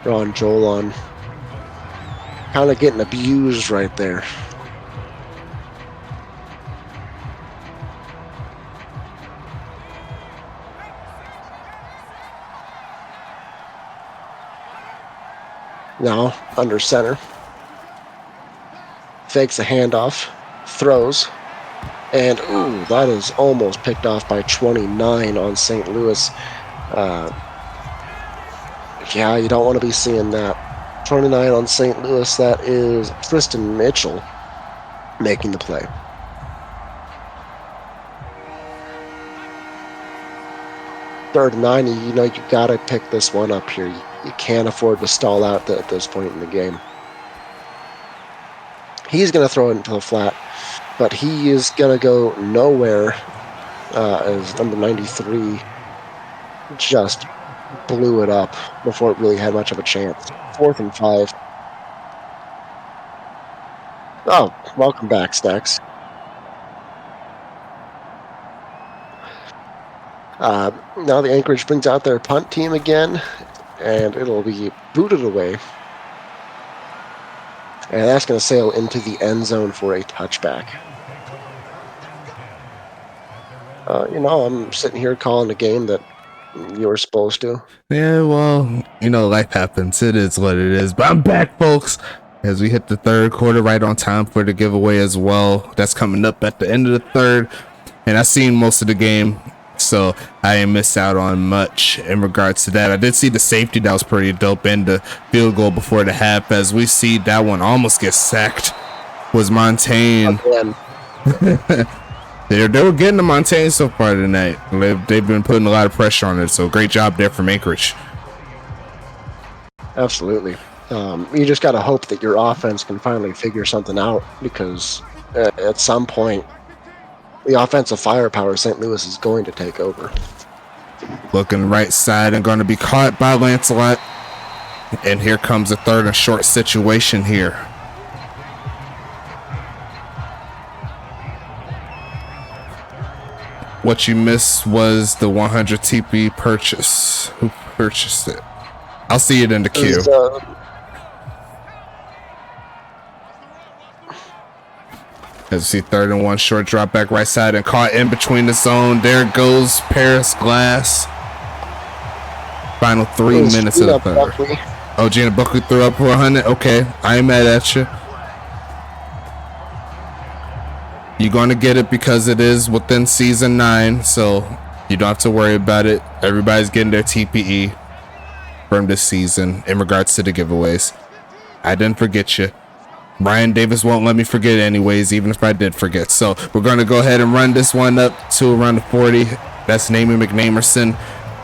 Ron Jolon. Kind of getting abused right there. Now, under center. Fakes a handoff. Throws. And, ooh, that is almost picked off by 29 on St. Louis. Yeah, you don't want to be seeing that. 29 on St. Louis, that is Tristan Mitchell making the play. Third and 9, you know, you got to pick this one up here. You can't afford to stall out at this point in the game. He's going to throw it into the flat, but he is going to go nowhere as number 93 just blew it up before it really had much of a chance. 4th and 5. Oh, welcome back, Stacks. Now the Anchorage brings out their punt team again, and it'll be booted away. And that's going to sail into the end zone for a touchback. You know, I'm sitting here calling a game that you were supposed to. Yeah, well, you know, life happens. It is what it is. But I'm back, folks, as we hit the third quarter, right on time for the giveaway as well. That's coming up at the end of the third. And I've seen most of the game, so I didn't miss out on much in regards to that. I did see the safety that was pretty dope, and the field goal before the half, as we see that one almost get sacked, was Montaigne. They were getting to Montaigne so far tonight. They've been putting a lot of pressure on it, so great job there from Anchorage. Absolutely. You just got to hope that your offense can finally figure something out, because at some point, the offensive firepower of St. Louis is going to take over. Looking right side and going to be caught by Lancelot. And here comes a third and short situation here. What you missed was the 100 TP purchase. Who purchased it? I'll see it in the queue. As you see, 3rd and 1, short drop back right side and caught in between the zone. There goes Paris Glass. Final 3 minutes of the third. Oh, Gina Buckley threw up for 100. Okay, I ain't mad at you. You're going to get it because it is within season 9, so you don't have to worry about it. Everybody's getting their TPE from this season in regards to the giveaways. I didn't forget you. Brian Davis won't let me forget anyways, even if I did forget. So we're going to go ahead and run this one up to around the 40. That's Namie McNamerson.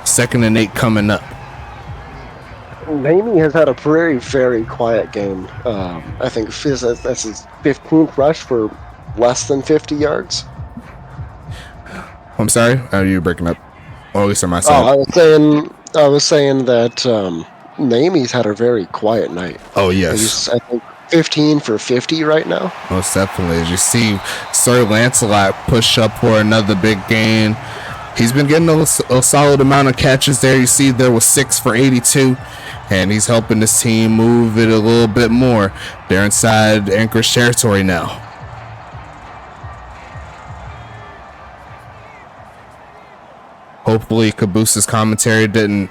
2nd and 8 coming up. Namie has had a very, very quiet game. I think that's his 15th rush for less than 50 yards. I'm sorry? Are you breaking up? Or at least on my side. I was saying that Namie's had a very quiet night. Oh, yes. He's, I think, 15 for 50 right now. Most definitely. As you see, Sir Lancelot push up for another big gain. He's been getting a solid amount of catches there. You see there was 6 for 82, and he's helping this team move it a little bit more. They're inside Anchorage territory now. Hopefully Caboose's commentary didn't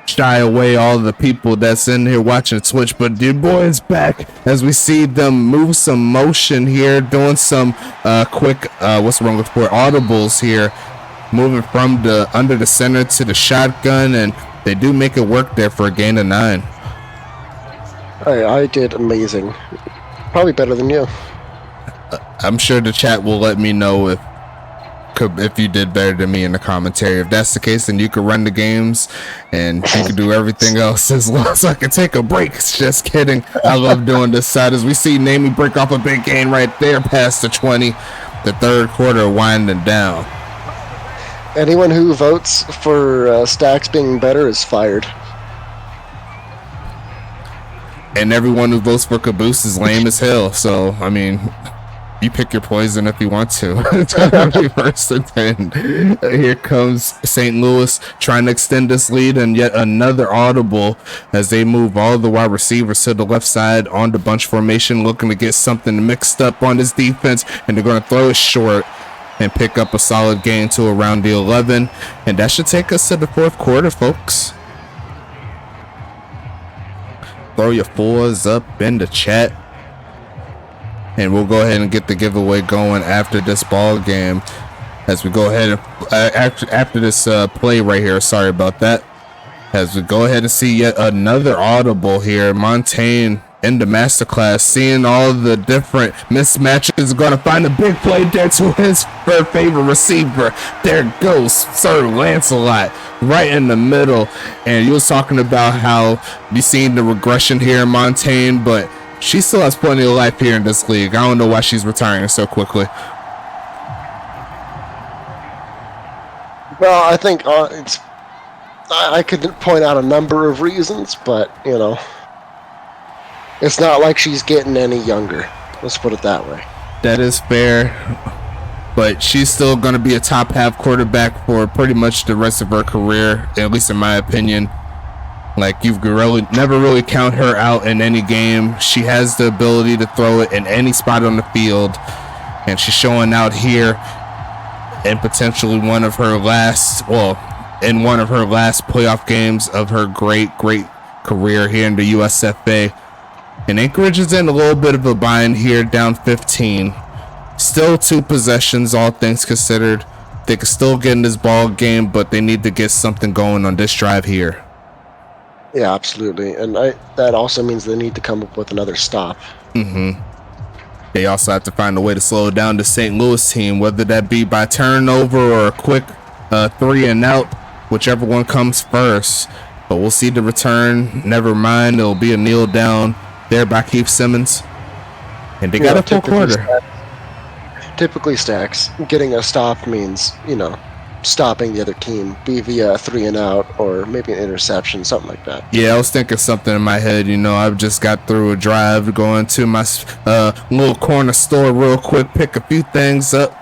shy away all the people that's in here watching Twitch, but your boy is back as we see them move some motion here, doing some quick what's wrong with poor audibles here, moving from the under the center to the shotgun, and they do make it work there for a gain of 9. I did amazing, probably better than you. I'm sure the chat will let me know if you did better than me in the commentary. If that's the case, then you could run the games and you can do everything else as long as I can take a break. Just kidding. I love doing this side as we see Namie break off a big gain right there past the 20. The third quarter winding down. Anyone who votes for Stacks being better is fired. And everyone who votes for Caboose is lame as hell. So, I mean, You pick your poison if you want to. It's gonna be 1st and 10. Here comes St. Louis trying to extend this lead, and yet another audible as they move all the wide receivers to the left side on the bunch formation, looking to get something mixed up on this defense, and they're going to throw it short and pick up a solid gain to around the 11, and that should take us to the 4th quarter, folks. Throw your fours up in the chat, and we'll go ahead and get the giveaway going after this ball game as we go ahead and after this play right here. Sorry about that. As we go ahead and see yet another audible here. Montaigne in the masterclass, seeing all the different mismatches, going to find a big play there to his favorite receiver. There goes Sir Lancelot right in the middle. And you was talking about how you seen the regression here in Montaigne, but she still has plenty of life here in this league. I don't know why she's retiring so quickly. Well, I think I could point out a number of reasons, but, you know, it's not like she's getting any younger. Let's put it that way. That is fair, but she's still going to be a top half quarterback for pretty much the rest of her career, at least in my opinion. Like, you've never really count her out in any game. She has the ability to throw it in any spot on the field, and she's showing out here in potentially one of her last playoff games of her great career here in the USFA. And Anchorage is in a little bit of a bind here, down 15. Still 2 possessions, all things considered. They can still get in this ball game, but they need to get something going on this drive here. Yeah, absolutely. And that also means they need to come up with another stop. They also have to find a way to slow down the St. Louis team, whether that be by turnover or a quick 3 and out, whichever one comes first. But we'll see the return. Never mind, it'll be a kneel down there by Keith Simmons. And they got a full quarter. Typically, Stacks, getting a stop means, you know, stopping the other team, be via 3 and out or maybe an interception, something like that. Yeah, I was thinking something in my head. You know, I've just got through a drive going to my little corner store real quick, pick a few things up.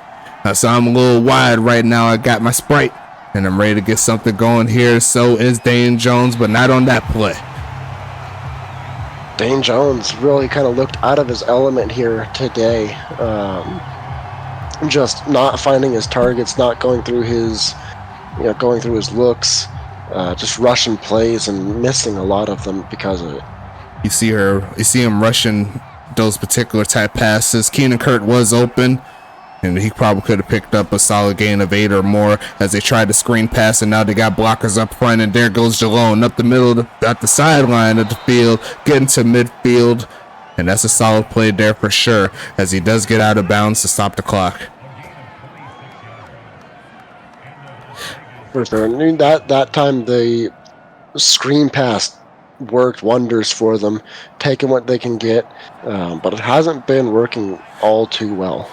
So I'm a little wide right now. I got my Sprite and I'm ready to get something going here. So is Dane Jones, but not on that play. Dane Jones really kind of looked out of his element here today. Just not finding his targets, not going through his looks, just rushing plays and missing a lot of them because of it. You see him rushing those particular type passes. Keenan Kurt was open, and he probably could have picked up a solid gain of 8 or more as they tried to screen pass, and now they got blockers up front, and there goes Jalone up the middle, at the sideline of the field, getting to midfield, and that's a solid play there for sure, as he does get out of bounds to stop the clock. For sure. And that time the screen pass worked wonders for them, taking what they can get, but it hasn't been working all too well.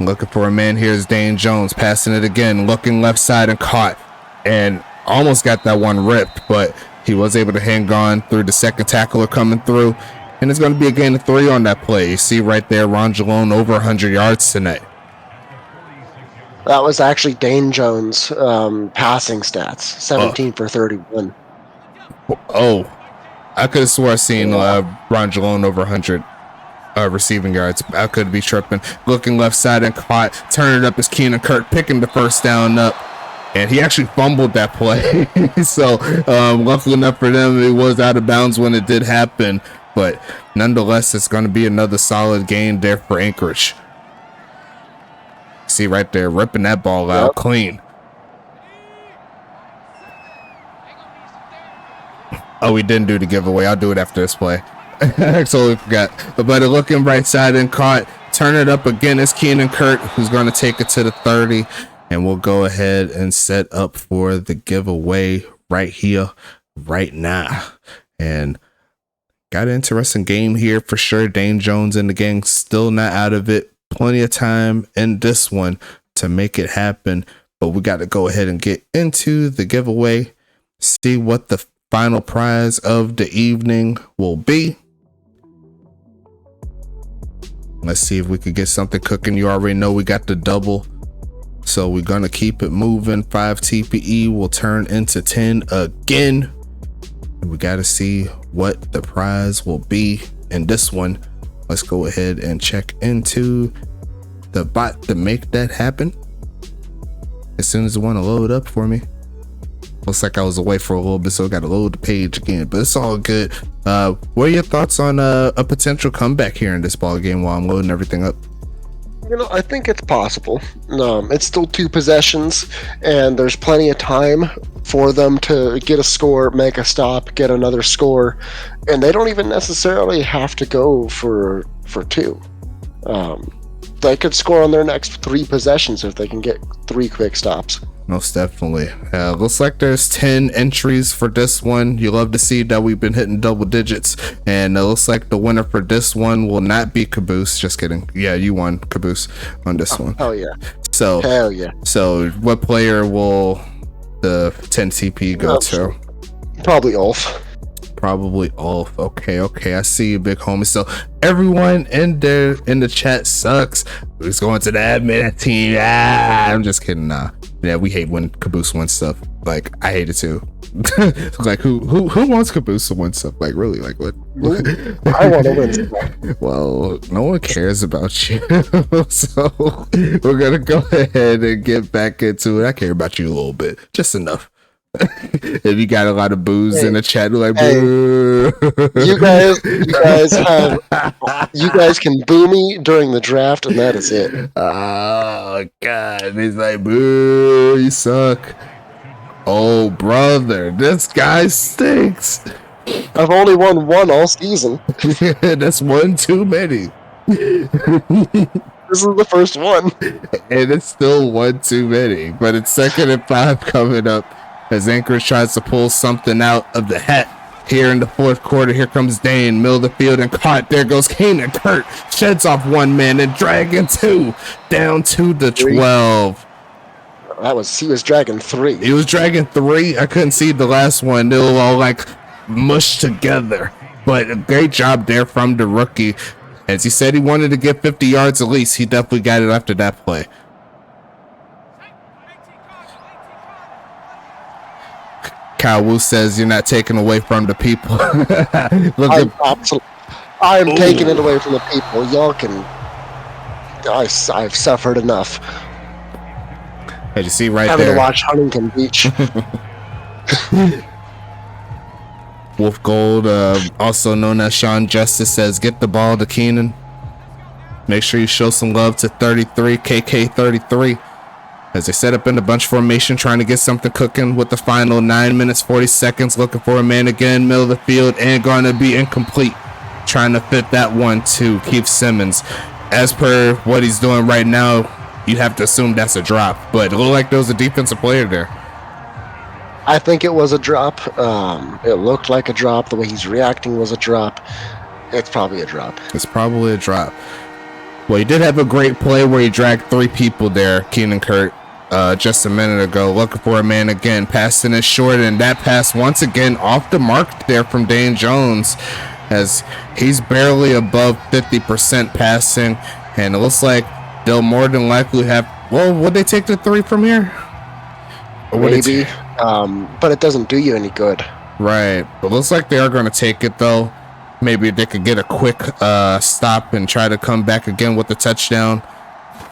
Looking for a man here is Dane Jones, passing it again, looking left side and caught, and almost got that one ripped, but he was able to hang on through the second tackler coming through, and it's going to be a gain of 3 on that play. You see right there, Ron Jalone over 100 yards tonight. That was actually Dane Jones' passing stats, 17 for 31. Oh, I could have swore I seen Ron Jalone over 100 receiving yards. I could be tripping. Looking left side and caught. Turning it up as Keenan Kurt picking the first down up. And he actually fumbled that play. So, luckily enough for them, it was out of bounds when it did happen. But nonetheless, it's going to be another solid gain there for Anchorage. See right there, ripping that ball out clean. Oh, we didn't do the giveaway. I'll do it after this play. I totally forgot. But looking right side and caught. Turn it up again. It's Keenan Kurt who's going to take it to the 30. And we'll go ahead and set up for the giveaway right here, right now. And got an interesting game here for sure. Dane Jones and the gang still not out of it. Plenty of time in this one to make it happen, but we got to go ahead and get into the giveaway, see what the final prize of the evening will be. Let's see if we could get something cooking. You already know we got the double, so we're gonna keep it moving. 5 TPE will turn into 10 again. We got to see what the prize will be in this one. Let's go ahead and check into the bot to make that happen as soon as it want to load up for me. Looks like I was away for a little bit, so I got to load the page again, but it's all good. What are your thoughts on a potential comeback here in this ball game while I'm loading everything up? I think it's possible. It's still 2 possessions, and there's plenty of time for them to get a score, make a stop, get another score, and they don't even necessarily have to go for 2. They could score on their next 3 possessions if they can get 3 quick stops. Most definitely. Looks like there's 10 entries for this one. You love to see that we've been hitting double digits, and it looks like the winner for this one will not be Caboose. Just kidding. Yeah, you won, Caboose, on this one. Oh yeah. So hell yeah. So what player will the 10 TP go to? Probably Ulf. Probably Ulf. Okay, I see you, big homie. So everyone in the chat sucks. It's going to the admin team. I'm just kidding. Nah. Yeah, we hate when Caboose wins stuff. Like, I hate it too. Like, who wants Caboose to win stuff? Like, really? Like, what? I want to win stuff. Well, no one cares about you. So we're gonna go ahead and get back into it. I care about you a little bit, just enough. If you got a lot of booze in the chat, like, boo. You guys can boo me during the draft, and that is it. Oh god, he's like, boo, you suck. Oh brother, this guy stinks. I've only won 1 all season. That's 1 too many. This is the first one, and it's still 1 too many. But it's 2nd and 5 coming up as Anchorage tries to pull something out of the hat here in the 4th quarter. Here comes Dane, middle of the field, and caught. There goes Keenan. Kurt sheds off 1 man and dragging 2 down to the 12. He was dragging 3. He was dragging 3. I couldn't see the last one. They were all like mushed together. But a great job there from the rookie. As he said he wanted to get 50 yards at least, he definitely got it after that play. Kyle Wu says you're not taking away from the people. I'm taking it away from the people. Y'all can. I've suffered enough. As you see right having there, to watch Huntington Beach. Wolf Gold, also known as Sean Justice, says get the ball to Keenan. Make sure you show some love to 33 KK33. As they set up in a bunch formation, trying to get something cooking with the final 9 minutes 40 seconds, looking for a man again, middle of the field, and going to be incomplete. Trying to fit that one to Keith Simmons. As per what he's doing right now, you'd have to assume that's a drop, but it looked like there was a defensive player there. I think it was a drop. It looked like a drop. The way he's reacting was a drop. It's probably a drop. It's probably a drop. Well, he did have a great play where he dragged 3 people there, Keenan Kurt. Just a minute ago, looking for a man again, passing it short, and that pass once again off the mark there from Dane Jones, as he's barely above 50% passing, and it looks like they'll more than likely have. Well, would they take the 3 from here? Or maybe, but it doesn't do you any good. Right, but looks like they are going to take it though. Maybe they could get a quick stop and try to come back again with the touchdown.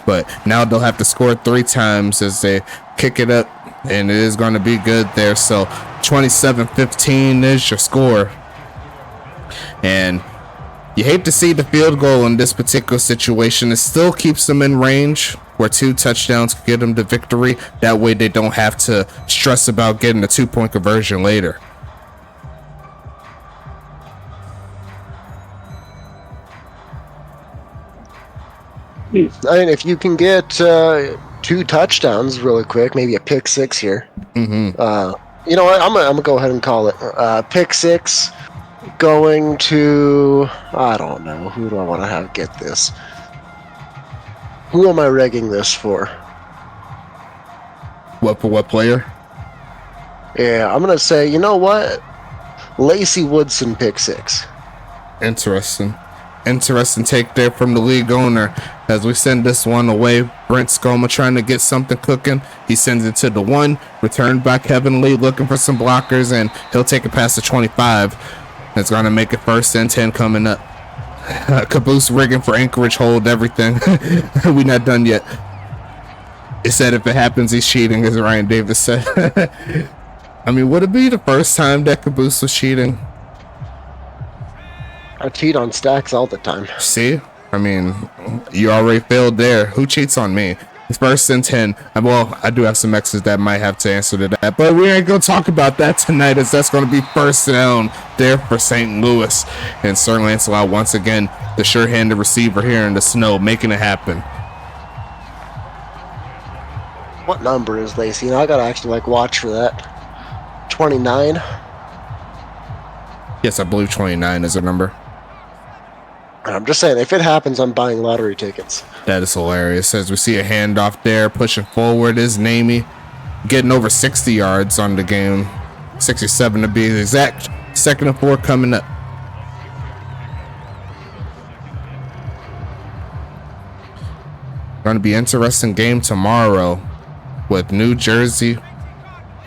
But now they'll have to score 3 times as they kick it up, and it is going to be good there. So 27-15 is your score. And you hate to see the field goal in this particular situation. It still keeps them in range where 2 touchdowns could get them the victory. That way they don't have to stress about getting a 2-point conversion later. I mean, if you can get 2 touchdowns really quick, maybe a pick 6 here. Mm-hmm. You know what? I'm gonna go ahead and call it pick 6 going to. I don't know. Who do I want to have get this? Who am I regging this for? What for what player? Yeah, I'm gonna say. You know what? Lacey Woodson pick 6. Interesting. interesting take there from the league owner as we send this one away. Brent Skoma trying to get something cooking. He sends it to the 1, returned by Kevin Lee looking for some blockers, and he'll take it past the 25. It's going to make it 1st and 10 coming up. Caboose rigging for Anchorage, hold everything. We not done yet. It said if it happens, he's cheating, as Ryan Davis said. I mean, would it be the first time that Caboose was cheating? I cheat on stacks all the time. See? I mean, you already failed there. Who cheats on me? It's 1st and 10. Well, I do have some X's that might have to answer to that, but we ain't gonna talk about that tonight, as that's gonna be 1st down there for St. Louis. And Sir Lancelot, once again, the sure-handed receiver here in the snow, making it happen. What number is Lacey? I gotta actually watch for that. 29. Yes, I believe 29 is a number. I'm just saying, if it happens, I'm buying lottery tickets. That is hilarious. As we see a handoff there, pushing forward is Namey, getting over 60 yards on the game, 67 to be exact. 2nd and 4 coming up. Going to be an interesting game tomorrow with New Jersey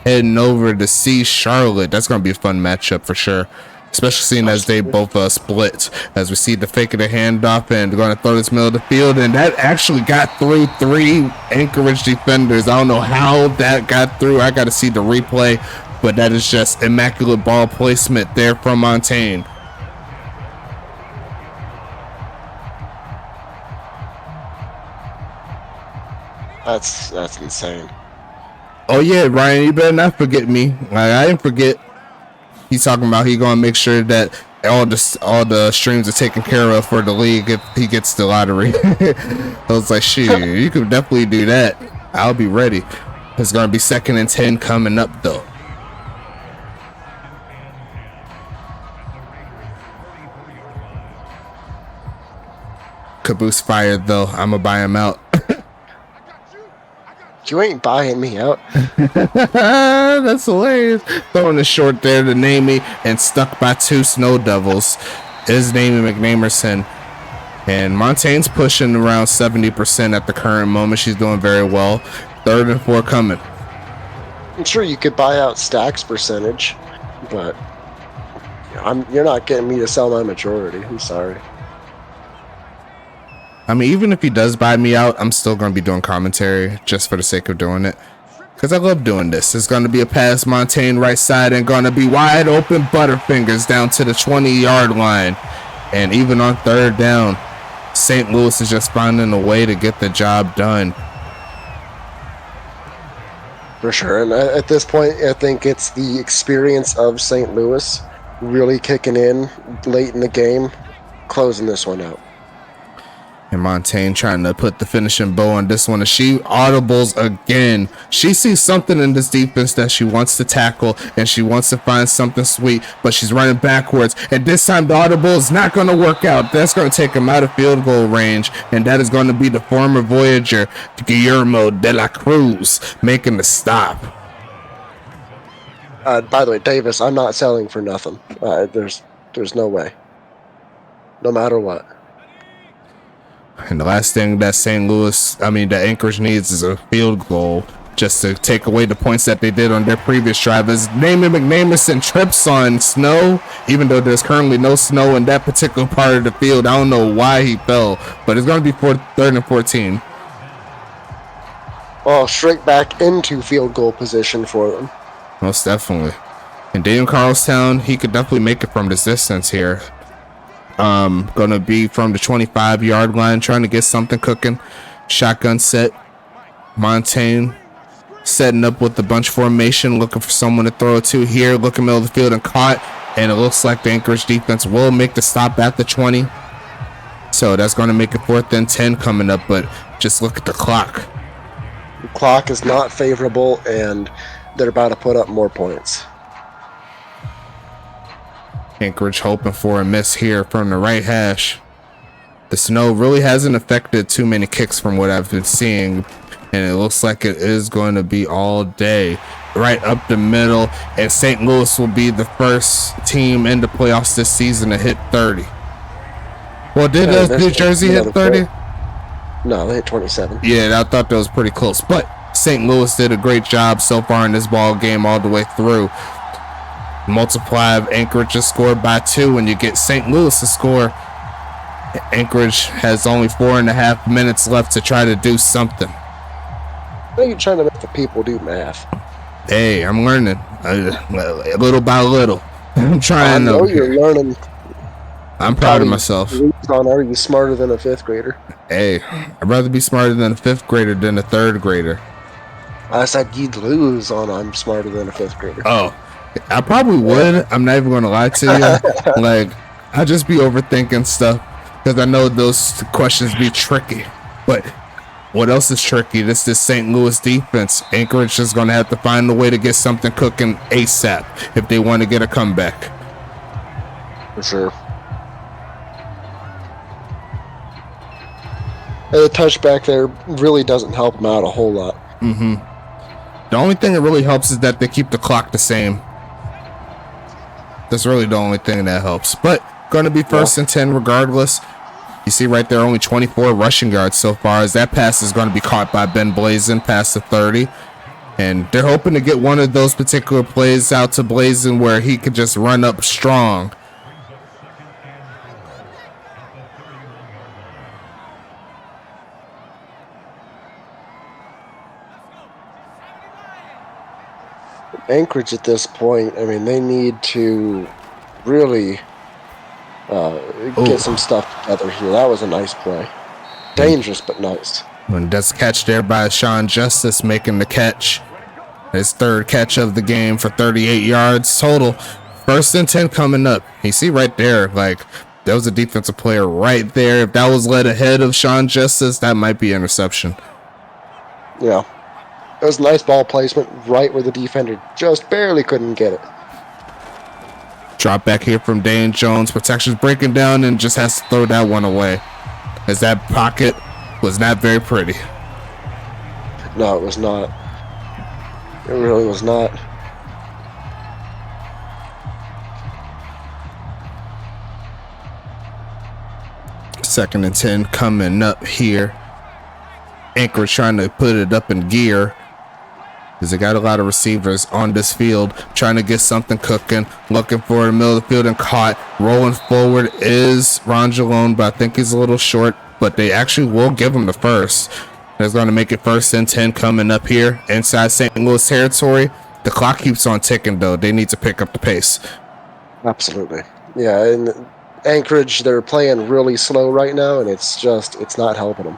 heading over to see Charlotte. That's going to be a fun matchup for sure, especially seeing as they both split. As we see the fake of the handoff and going to throw this middle of the field, and that actually got through 3 Anchorage defenders. I don't know how that got through. I got to see the replay, but that is just immaculate ball placement there from Montaigne. That's insane. Oh yeah, Ryan, you better not forget me. I didn't forget. He's talking about he gonna make sure that all the streams are taken care of for the league if he gets the lottery. I was like, shoot, you could definitely do that. I'll be ready. It's gonna be 2nd and 10 coming up though. Caboose fired though. I'ma buy him out. You ain't buying me out. That's hilarious. Throwing it short there to Namey and stuck by 2 Snow Devils is Namey McNamerson. And Montaigne's pushing around 70% at the current moment. She's doing very well. 3rd and 4 coming. I'm sure you could buy out stacks percentage, but you're not getting me to sell my majority. I'm sorry. I mean, even if he does buy me out, I'm still going to be doing commentary just for the sake of doing it, because I love doing this. It's going to be a pass, Montaigne right side, and going to be wide open Butterfingers down to the 20-yard line. And even on 3rd down, St. Louis is just finding a way to get the job done. For sure. And at this point, I think it's the experience of St. Louis really kicking in late in the game, closing this one out. And Montaigne trying to put the finishing bow on this one. And she audibles again. She sees something in this defense that she wants to tackle, and she wants to find something sweet, but she's running backwards. And this time the audible is not going to work out. That's going to take him out of field goal range. And that is going to be the former Voyager, Guillermo de la Cruz, making the stop. By the way, Davis, I'm not selling for nothing. There's no way. No matter what. And the last thing that that Anchorage needs is a field goal just to take away the points that they did on their previous drive. As Namey McNamerson trips on snow, even though there's currently no snow in that particular part of the field. I don't know why he fell, but it's going to be 3rd and 14. Well, straight back into field goal position for them. Most definitely. And Daniel Carlstown, he could definitely make it from this distance here. Gonna be from the 25-yard line, trying to get something cooking. Shotgun set. Montaigne setting up with the bunch formation, looking for someone to throw it to here. Looking middle of the field and caught. And it looks like the Anchorage defense will make the stop at the 20. So that's going to make it 4th and 10 coming up. But just look at the clock. The clock is not favorable, and they're about to put up more points. Anchorage hoping for a miss here from the right hash. The snow really hasn't affected too many kicks from what I've been seeing, and it looks like it is going to be all day. Right up the middle, and St. Louis will be the first team in the playoffs this season to hit 30. Well, did New Jersey hit 30? No, they hit 27. Yeah, I thought that was pretty close. But St. Louis did a great job so far in this ball game all the way through. Multiply of Anchorage is scored by 2, and you get St. Louis to score. Anchorage has only 4.5 minutes left to try to do something. I think you're trying to make the people do math. Hey, I'm learning little by little. I'm trying. I know you're learning. I'm proud of myself. Are you smarter than a 5th grader? Hey, I'd rather be smarter than a 5th grader than a 3rd grader. I said you'd lose on I'm smarter than a 5th grader. Oh, I probably would. I'm not even going to lie to you. Like, I just be overthinking stuff because I know those questions be tricky. But what else is tricky? This St. Louis defense. Anchorage is going to have to find a way to get something cooking ASAP if they want to get a comeback. For sure. The touchback there really doesn't help them out a whole lot. Mm-hmm. The only thing that really helps is that they keep the clock the same. That's really the only thing that helps. But going to be 1st and 10 regardless. You see right there, only 24 rushing yards so far, as that pass is going to be caught by Ben Blazin past the 30. And they're hoping to get one of those particular plays out to Blazin where he could just run up strong. Anchorage at this point, I mean, they need to really get some stuff together here. That was a nice play. Dangerous, but nice. And that's a catch there by Sean Justice, making the catch. His 3rd catch of the game for 38 yards total. 1st and 10 coming up. You see right there, like, there was a defensive player right there. If that was led ahead of Sean Justice, that might be interception. Yeah. It was nice ball placement right where the defender just barely couldn't get it. Drop back here from Dane Jones. Protection's breaking down and just has to throw that one away, as that pocket was not very pretty. No, it was not. It really was not. Second and 10 coming up here. Anchorage trying to put it up in gear, because they got a lot of receivers on this field trying to get something cooking, looking for the middle of the field and caught. Rolling forward is Rongelone, but I think he's a little short, but they actually will give him the first. That's going to make it 1st and 10 coming up here inside St. Louis territory. The clock keeps on ticking, though. They need to pick up the pace. Absolutely. Yeah, and Anchorage, they're playing really slow right now, and it's not helping them.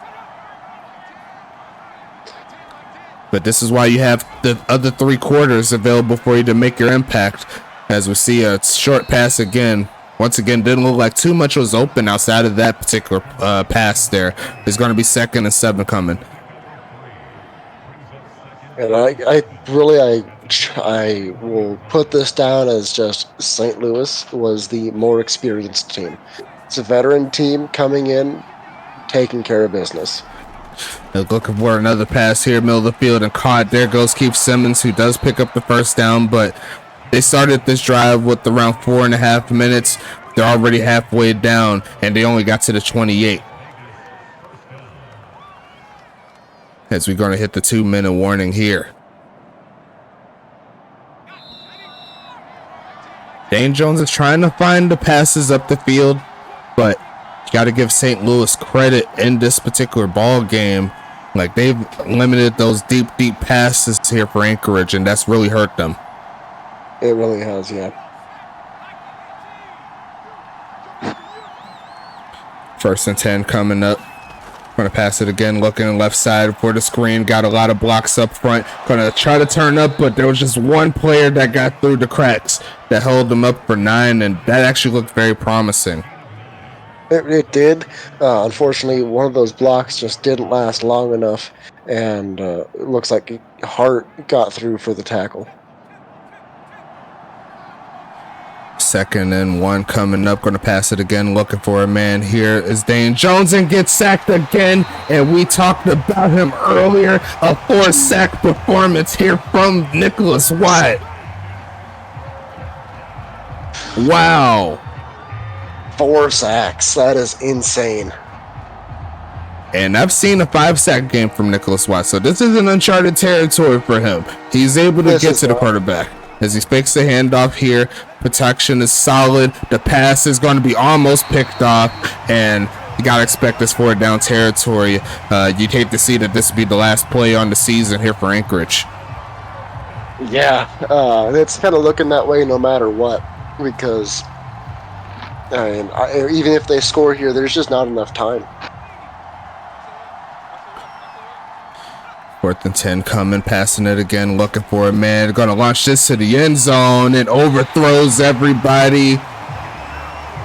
But this is why you have the other 3 quarters available for you to make your impact. As we see a short pass again. Once again, didn't look like too much was open outside of that particular pass there. There's going to be 2nd and 7 coming. And I will put this down as just St. Louis was the more experienced team. It's a veteran team coming in, taking care of business. They're looking for another pass here, middle of the field, and caught. There goes Keith Simmons, who does pick up the 1st down, but they started this drive with around 4.5 minutes. They're already halfway down, and they only got to the 28. As we're going to hit the 2-minute warning here. Dane Jones is trying to find the passes up the field, but you got to give St. Louis credit in this particular ball game. Like, they've limited those deep passes here for Anchorage, and that's really hurt them. It really has, yeah. 1st and 10 coming up. Going to pass it again, looking left side for the screen. Got a lot of blocks up front. Going to try to turn up, but there was just one player that got through the cracks that held them up for 9, and that actually looked very promising. It did. Unfortunately, one of those blocks just didn't last long enough, and it looks like Hart got through for the tackle. 2nd and 1 coming up. Going to pass it again, looking for a man. Here is Dane Jones and gets sacked again, and we talked about him earlier. A 4-sack performance here from Nicholas White. Wow. 4 sacks. That is insane. And I've seen a 5-sack game from Nicholas Watts, so this is an uncharted territory for him. He's able to get to the quarterback. As he fakes the handoff here, protection is solid. The pass is going to be almost picked off, and you got to expect this 4th-down territory. You'd hate to see that this would be the last play on the season here for Anchorage. Yeah, it's kind of looking that way no matter what, because even if they score here, there's just not enough time. 4th and 10 coming, passing it again, looking for a man. Going to launch this to the end zone and overthrows everybody.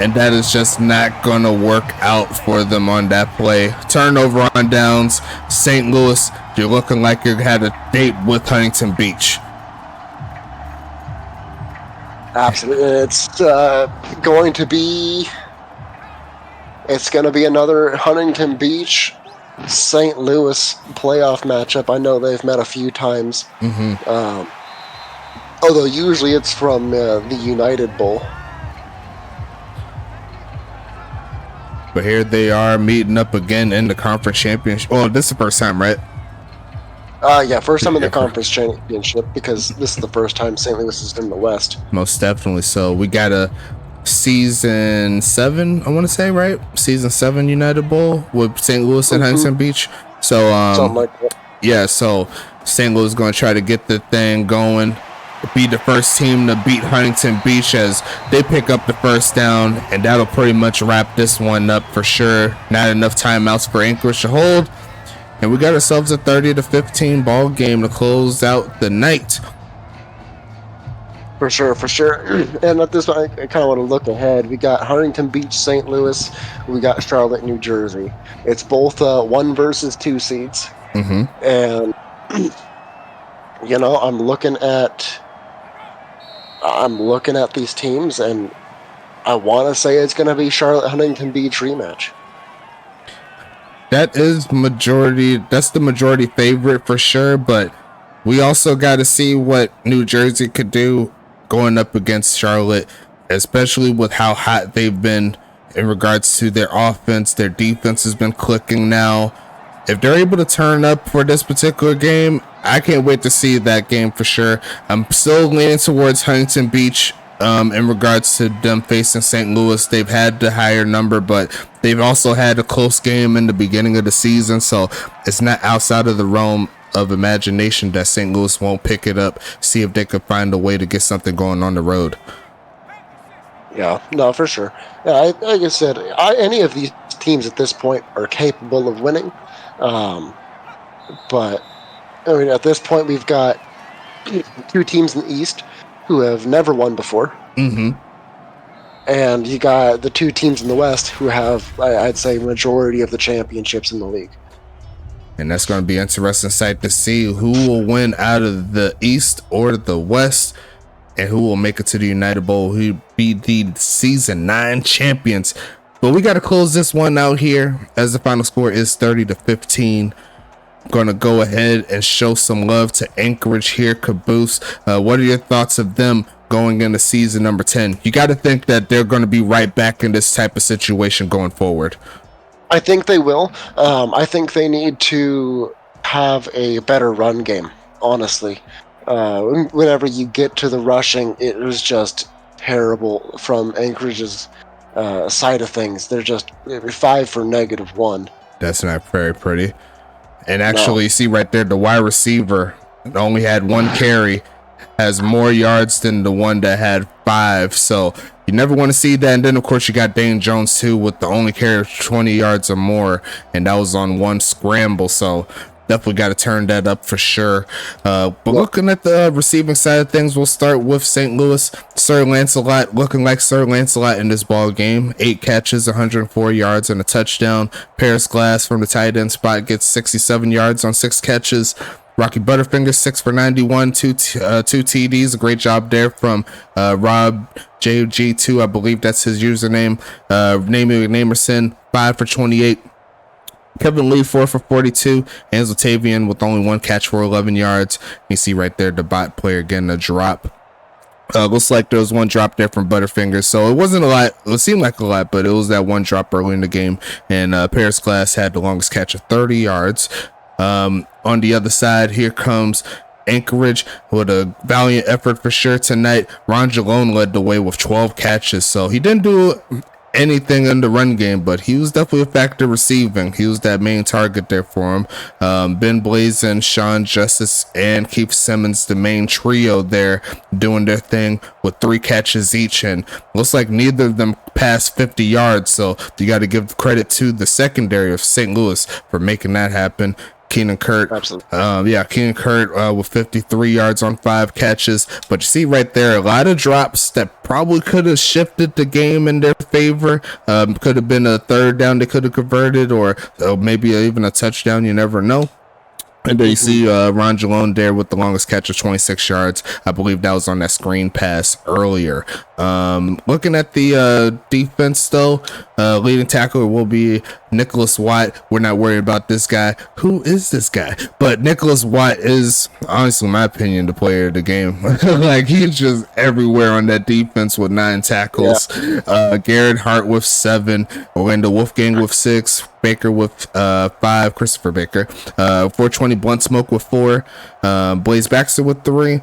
And that is just not going to work out for them on that play. Turnover on downs. St. Louis, you're looking like you had a date with Huntington Beach. Absolutely. It's going to be another Huntington Beach St. Louis playoff matchup. I know they've met a few times. Although usually it's from the United Bowl. But here they are meeting up again in the conference championship. Well, this is the first time, right? Yeah, first time in the conference championship, because this is the first time St. Louis is in the West. Most definitely. So we got a season 7, I want to say, right? Season 7 United Bowl with St. Louis and Huntington Beach. So something like that. Yeah, so St. Louis is going to try to get the thing going, be the first team to beat Huntington Beach as they pick up the 1st down, and that'll pretty much wrap this one up for sure. Not enough timeouts for Anchorage to hold, and we got ourselves a 30-15 ball game to close out the night. For sure. And at this point, I kind of want to look ahead. We got Huntington Beach, St. Louis. We got Charlotte, New Jersey. It's both 1 versus 2 seeds. And I'm looking at these teams, and I want to say it's going to be Charlotte Huntington Beach rematch. That's the majority favorite for sure, but we also got to see what New Jersey could do going up against Charlotte, especially with how hot they've been in regards to their offense. Their defense has been clicking now. If they're able to turn up for this particular game, I can't wait to see that game for sure. I'm still leaning towards Huntington Beach in regards to them facing St. Louis. They've had the higher number, but they've also had a close game in the beginning of the season, so it's not outside of the realm of imagination that St. Louis won't pick it up, see if they could find a way to get something going on the road. Yeah, no, for sure. Yeah, like I said, any of these teams at this point are capable of winning. But I mean, at this point, we've got 2 teams in the East who have never won before. And you got the 2 teams in the West who have, I'd say, majority of the championships in the league. And that's going to be an interesting sight to see who will win out of the East or the West, and who will make it to the United Bowl, who will be the season 9 champions. But we got to close this one out here as the final score is 30-15. I'm going to go ahead and show some love to Anchorage here, Caboose. What are your thoughts of them going into season number 10? You got to think that they're going to be right back in this type of situation going forward. I think they will. I think they need to have a better run game, honestly. Whenever you get to the rushing, it was just terrible from Anchorage's side of things. They're just 5 for -1. That's not very pretty. And actually, you see right there, the wide receiver only had 1 carry, has more yards than the one that had 5. So you never want to see that. And then, of course, you got Dane Jones, too, with the only carry of 20 yards or more. And that was on 1 scramble. So definitely got to turn that up for sure. But looking at the receiving side of things, we'll start with St. Louis. Sir Lancelot looking like Sir Lancelot in this ball game. 8 catches, 104 yards, and a touchdown. Paris Glass from the tight end spot gets 67 yards on 6 catches. Rocky Butterfinger, 6 for 91, 2 TDs. A great job there from Rob JG2, I believe that's his username. Namie Namerson, 5 for 28. Kevin Lee, 4 for 42. And Zatavian with only 1 catch for 11 yards. You see right there the bot player getting a drop. Looks like there was one drop there from Butterfinger, so it wasn't a lot. It seemed like a lot, but it was that one drop early in the game, and Paris Glass had the longest catch of 30 yards. On the other side, here comes Anchorage with a valiant effort for sure tonight. Ron Jalone led the way with 12 catches, so he didn't do anything in the run game, but he was definitely a factor receiving. He was that main target there for him. Ben Blazin, Sean Justice, and Keith Simmons, the main trio there, doing their thing with 3 catches each, and looks like neither of them passed 50 yards, so you got to give credit to the secondary of St. Louis for making that happen. Keenan Kurt, Keenan Kurt with 53 yards on 5 catches. But you see right there, a lot of drops that probably could have shifted the game in their favor. Could have been a third down they could have converted, or maybe even a touchdown. You never know. And there you see Ron Jalone there with the longest catch of 26 yards. I believe that was on that screen pass earlier. Looking at the defense, though, leading tackler will be Nicholas Watt. We're not worried about this guy. Who is this guy? But Nicholas Watt is, honestly, in my opinion, the player of the game. Like, he's just everywhere on that defense with 9 tackles. Yeah. Garrett Hart with 7. Orlando Wolfgang with 6. Baker with 5. Christopher Baker. 420 Blunt Smoke with 4. Blaze Baxter with 3.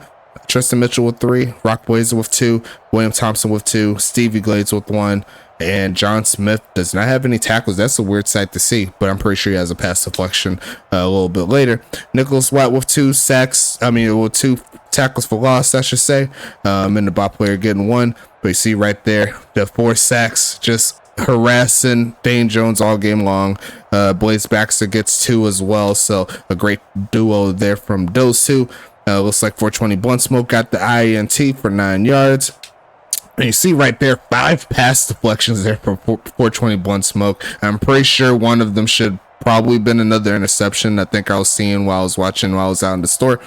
Tristan Mitchell with 3, Rock Blazer with 2, William Thompson with 2, Stevie Glades with 1, and John Smith does not have any tackles. That's a weird sight to see, but I'm pretty sure he has a pass deflection a little bit later. Nicholas Watt with 2 with 2 tackles for loss, I should say, and the bot player getting 1. But you see right there, the 4 sacks just harassing Dane Jones all game long. Blaze Baxter gets 2 as well, so a great duo there from those 2. Looks like 420 Blunt Smoke got the INT for 9 yards. And you see right there, 5 pass deflections there from 420 Blunt Smoke. I'm pretty sure one of them should probably been another interception. I think I was seeing while I was out in the store.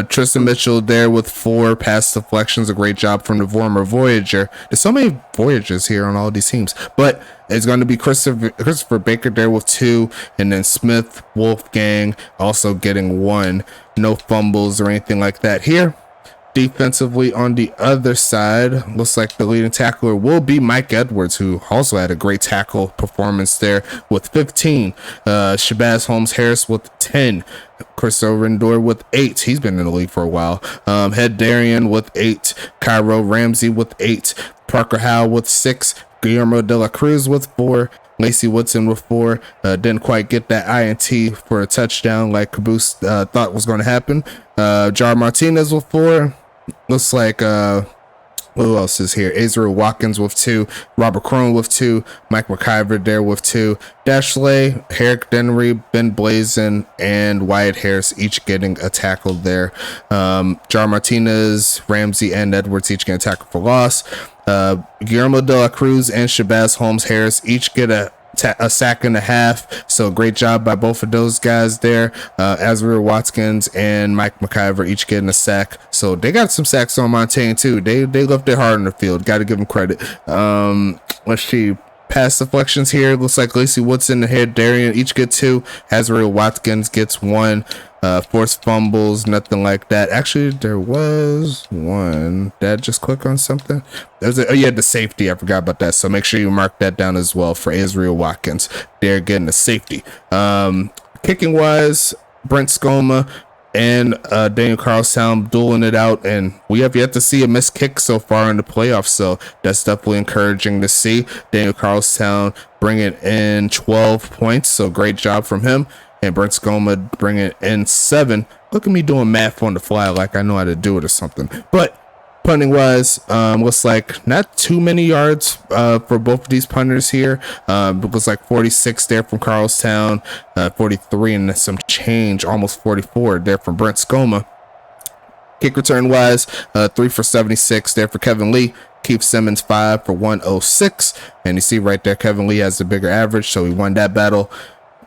Tristan Mitchell there with 4 pass deflections. A great job from the former Voyager. There's so many Voyagers here on all these teams, but it's going to be Christopher Baker there with 2, and then Smith Wolfgang also getting 1. No fumbles or anything like that here. Defensively on the other side, looks like the leading tackler will be Mike Edwards, who also had a great tackle performance there with 15. Shabazz Holmes-Harris with 10. Chris Rendor with 8. He's been in the league for a while. Head Darian with 8. Cairo Ramsey with 8. Parker Howe with 6. Guillermo de la Cruz with 4. Lacey Woodson with 4. Didn't quite get that INT for a touchdown like Caboose thought was going to happen. Jar Martinez with 4. Looks like who else is here? Israel Watkins with 2. Robert Crone with 2. Mike McIver there with 2. Dashley, Herrick Dennery, Ben Blazin, and Wyatt Harris each getting a tackle there. Jar Martinez, Ramsey, and Edwards each getting a tackle for loss. Guillermo de la Cruz and Shabazz Holmes-Harris each get a sack and a half, so great job by both of those guys there. Azrael Watkins and Mike McIver each getting a sack, so they got some sacks on Montaigne too. They left it hard in the field, got to give them credit. Let's see, pass deflections here. Looks like Lacey Woodson and Head Darian each get 2. Azrael Watkins gets 1. Forced fumbles, nothing like that. Actually, there was one. Did I just click on something? The safety. I forgot about that. So make sure you mark that down as well for Israel Watkins. They're getting a safety. Kicking wise, Brent Skoma and Daniel Carlstown dueling it out, and we have yet to see a missed kick so far in the playoffs, so that's definitely encouraging to see. Daniel Carlstown bringing in 12 points, so great job from him. And Brent Skoma bringing in 7. Look at me doing math on the fly like I know how to do it or something. But punting wise, looks like not too many yards for both of these punters here. Looks like 46 there from Carlstown, 43 and some change, almost 44 there from Brent Skoma. Kick return wise, 3 for 76 there for Kevin Lee. Keith Simmons 5 for 106. And you see right there, Kevin Lee has the bigger average, so he won that battle.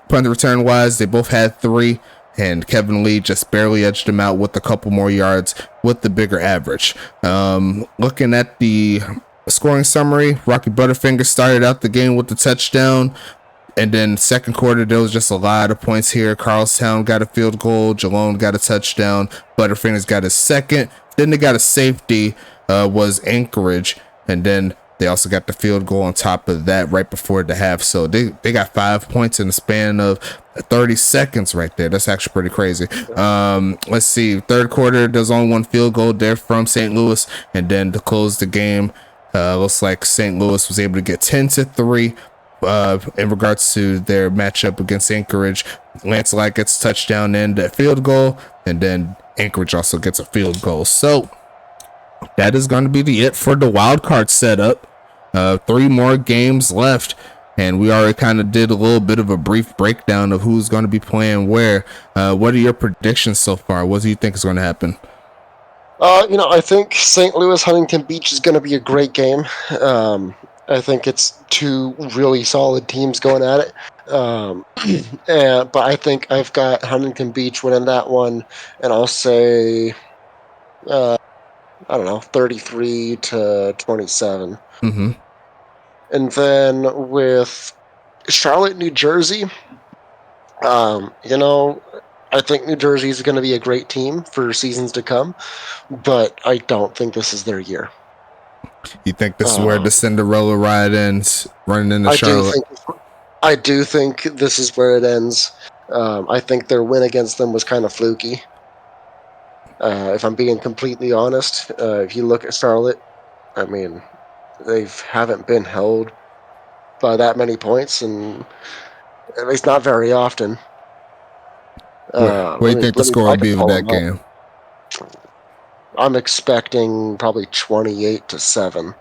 Punt return wise, they both had 3, and Kevin Lee just barely edged him out with a couple more yards with the bigger average. Looking at the scoring summary, Rocky Butterfinger started out the game with the touchdown, and then second quarter there was just a lot of points here. Carlstown got a field goal, Jalone got a touchdown, Butterfinger's got his second, Then they got a safety, was Anchorage, and then they also got the field goal on top of that right before the half. So they got 5 points in the span of 30 seconds right there. That's actually pretty crazy. Let's see. Third quarter, there's only one field goal there from St. Louis. And then to close the game, looks like St. Louis was able to get 10-3 in regards to their matchup against Anchorage. Lancelot gets a touchdown and a field goal. And then Anchorage also gets a field goal. So that is going to be it for the wild card setup. 3 more games left, and we already kind of did a little bit of a brief breakdown of who's going to be playing where. What are your predictions so far? What do you think is going to happen? I think St. Louis Huntington Beach is going to be a great game. I think it's 2 really solid teams going at it. But I think I've got Huntington Beach winning that one, and I'll say, 33-27. Mm-hmm. And then with Charlotte, New Jersey, I think New Jersey is going to be a great team for seasons to come, but I don't think this is their year. You think this is where the Cinderella ride ends, running into Charlotte? I do think this is where it ends. I think their win against them was kind of fluky. If I'm being completely honest, if you look at Charlotte, I mean, they haven't been held by that many points, and at least not very often. What do you think the score will be of that game? I'm expecting probably 28-7.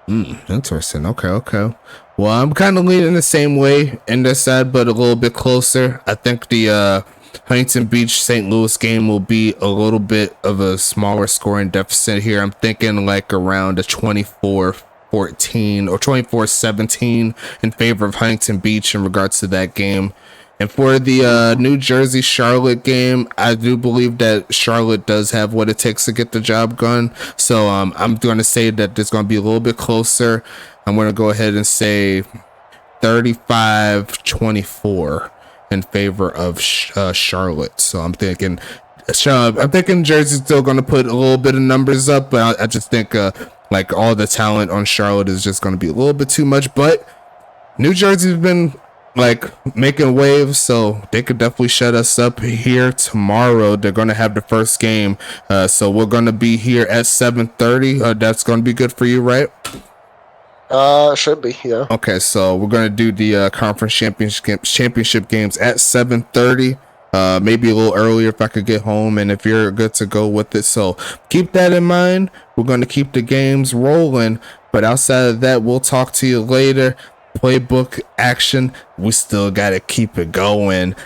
Interesting. Okay. Well, I'm kind of leaning the same way in this side, but a little bit closer. I think the Huntington Beach St. Louis game will be a little bit of a smaller scoring deficit here. I'm thinking like around a 24-14 or 24-17 in favor of Huntington Beach in regards to that game. And for the New Jersey Charlotte game, I do believe that Charlotte does have what it takes to get the job done. So I'm going to say that it's going to be a little bit closer. I'm going to go ahead and say 35-24 in favor of Charlotte. So I'm thinking Jersey's still going to put a little bit of numbers up, but I just think like all the talent on Charlotte is just going to be a little bit too much. But New Jersey's been like making waves, so they could definitely shut us up here tomorrow. They're going to have the first game, so we're going to be here at 7:30. That's going to be good for you, right? Should be, yeah. Okay, so we're going to do the conference championship games at 7:30. Maybe a little earlier if I could get home, and if you're good to go with it. So keep that in mind. We're going to keep the games rolling, but outside of that, we'll talk to you later. Playbook action, we still got to keep it going.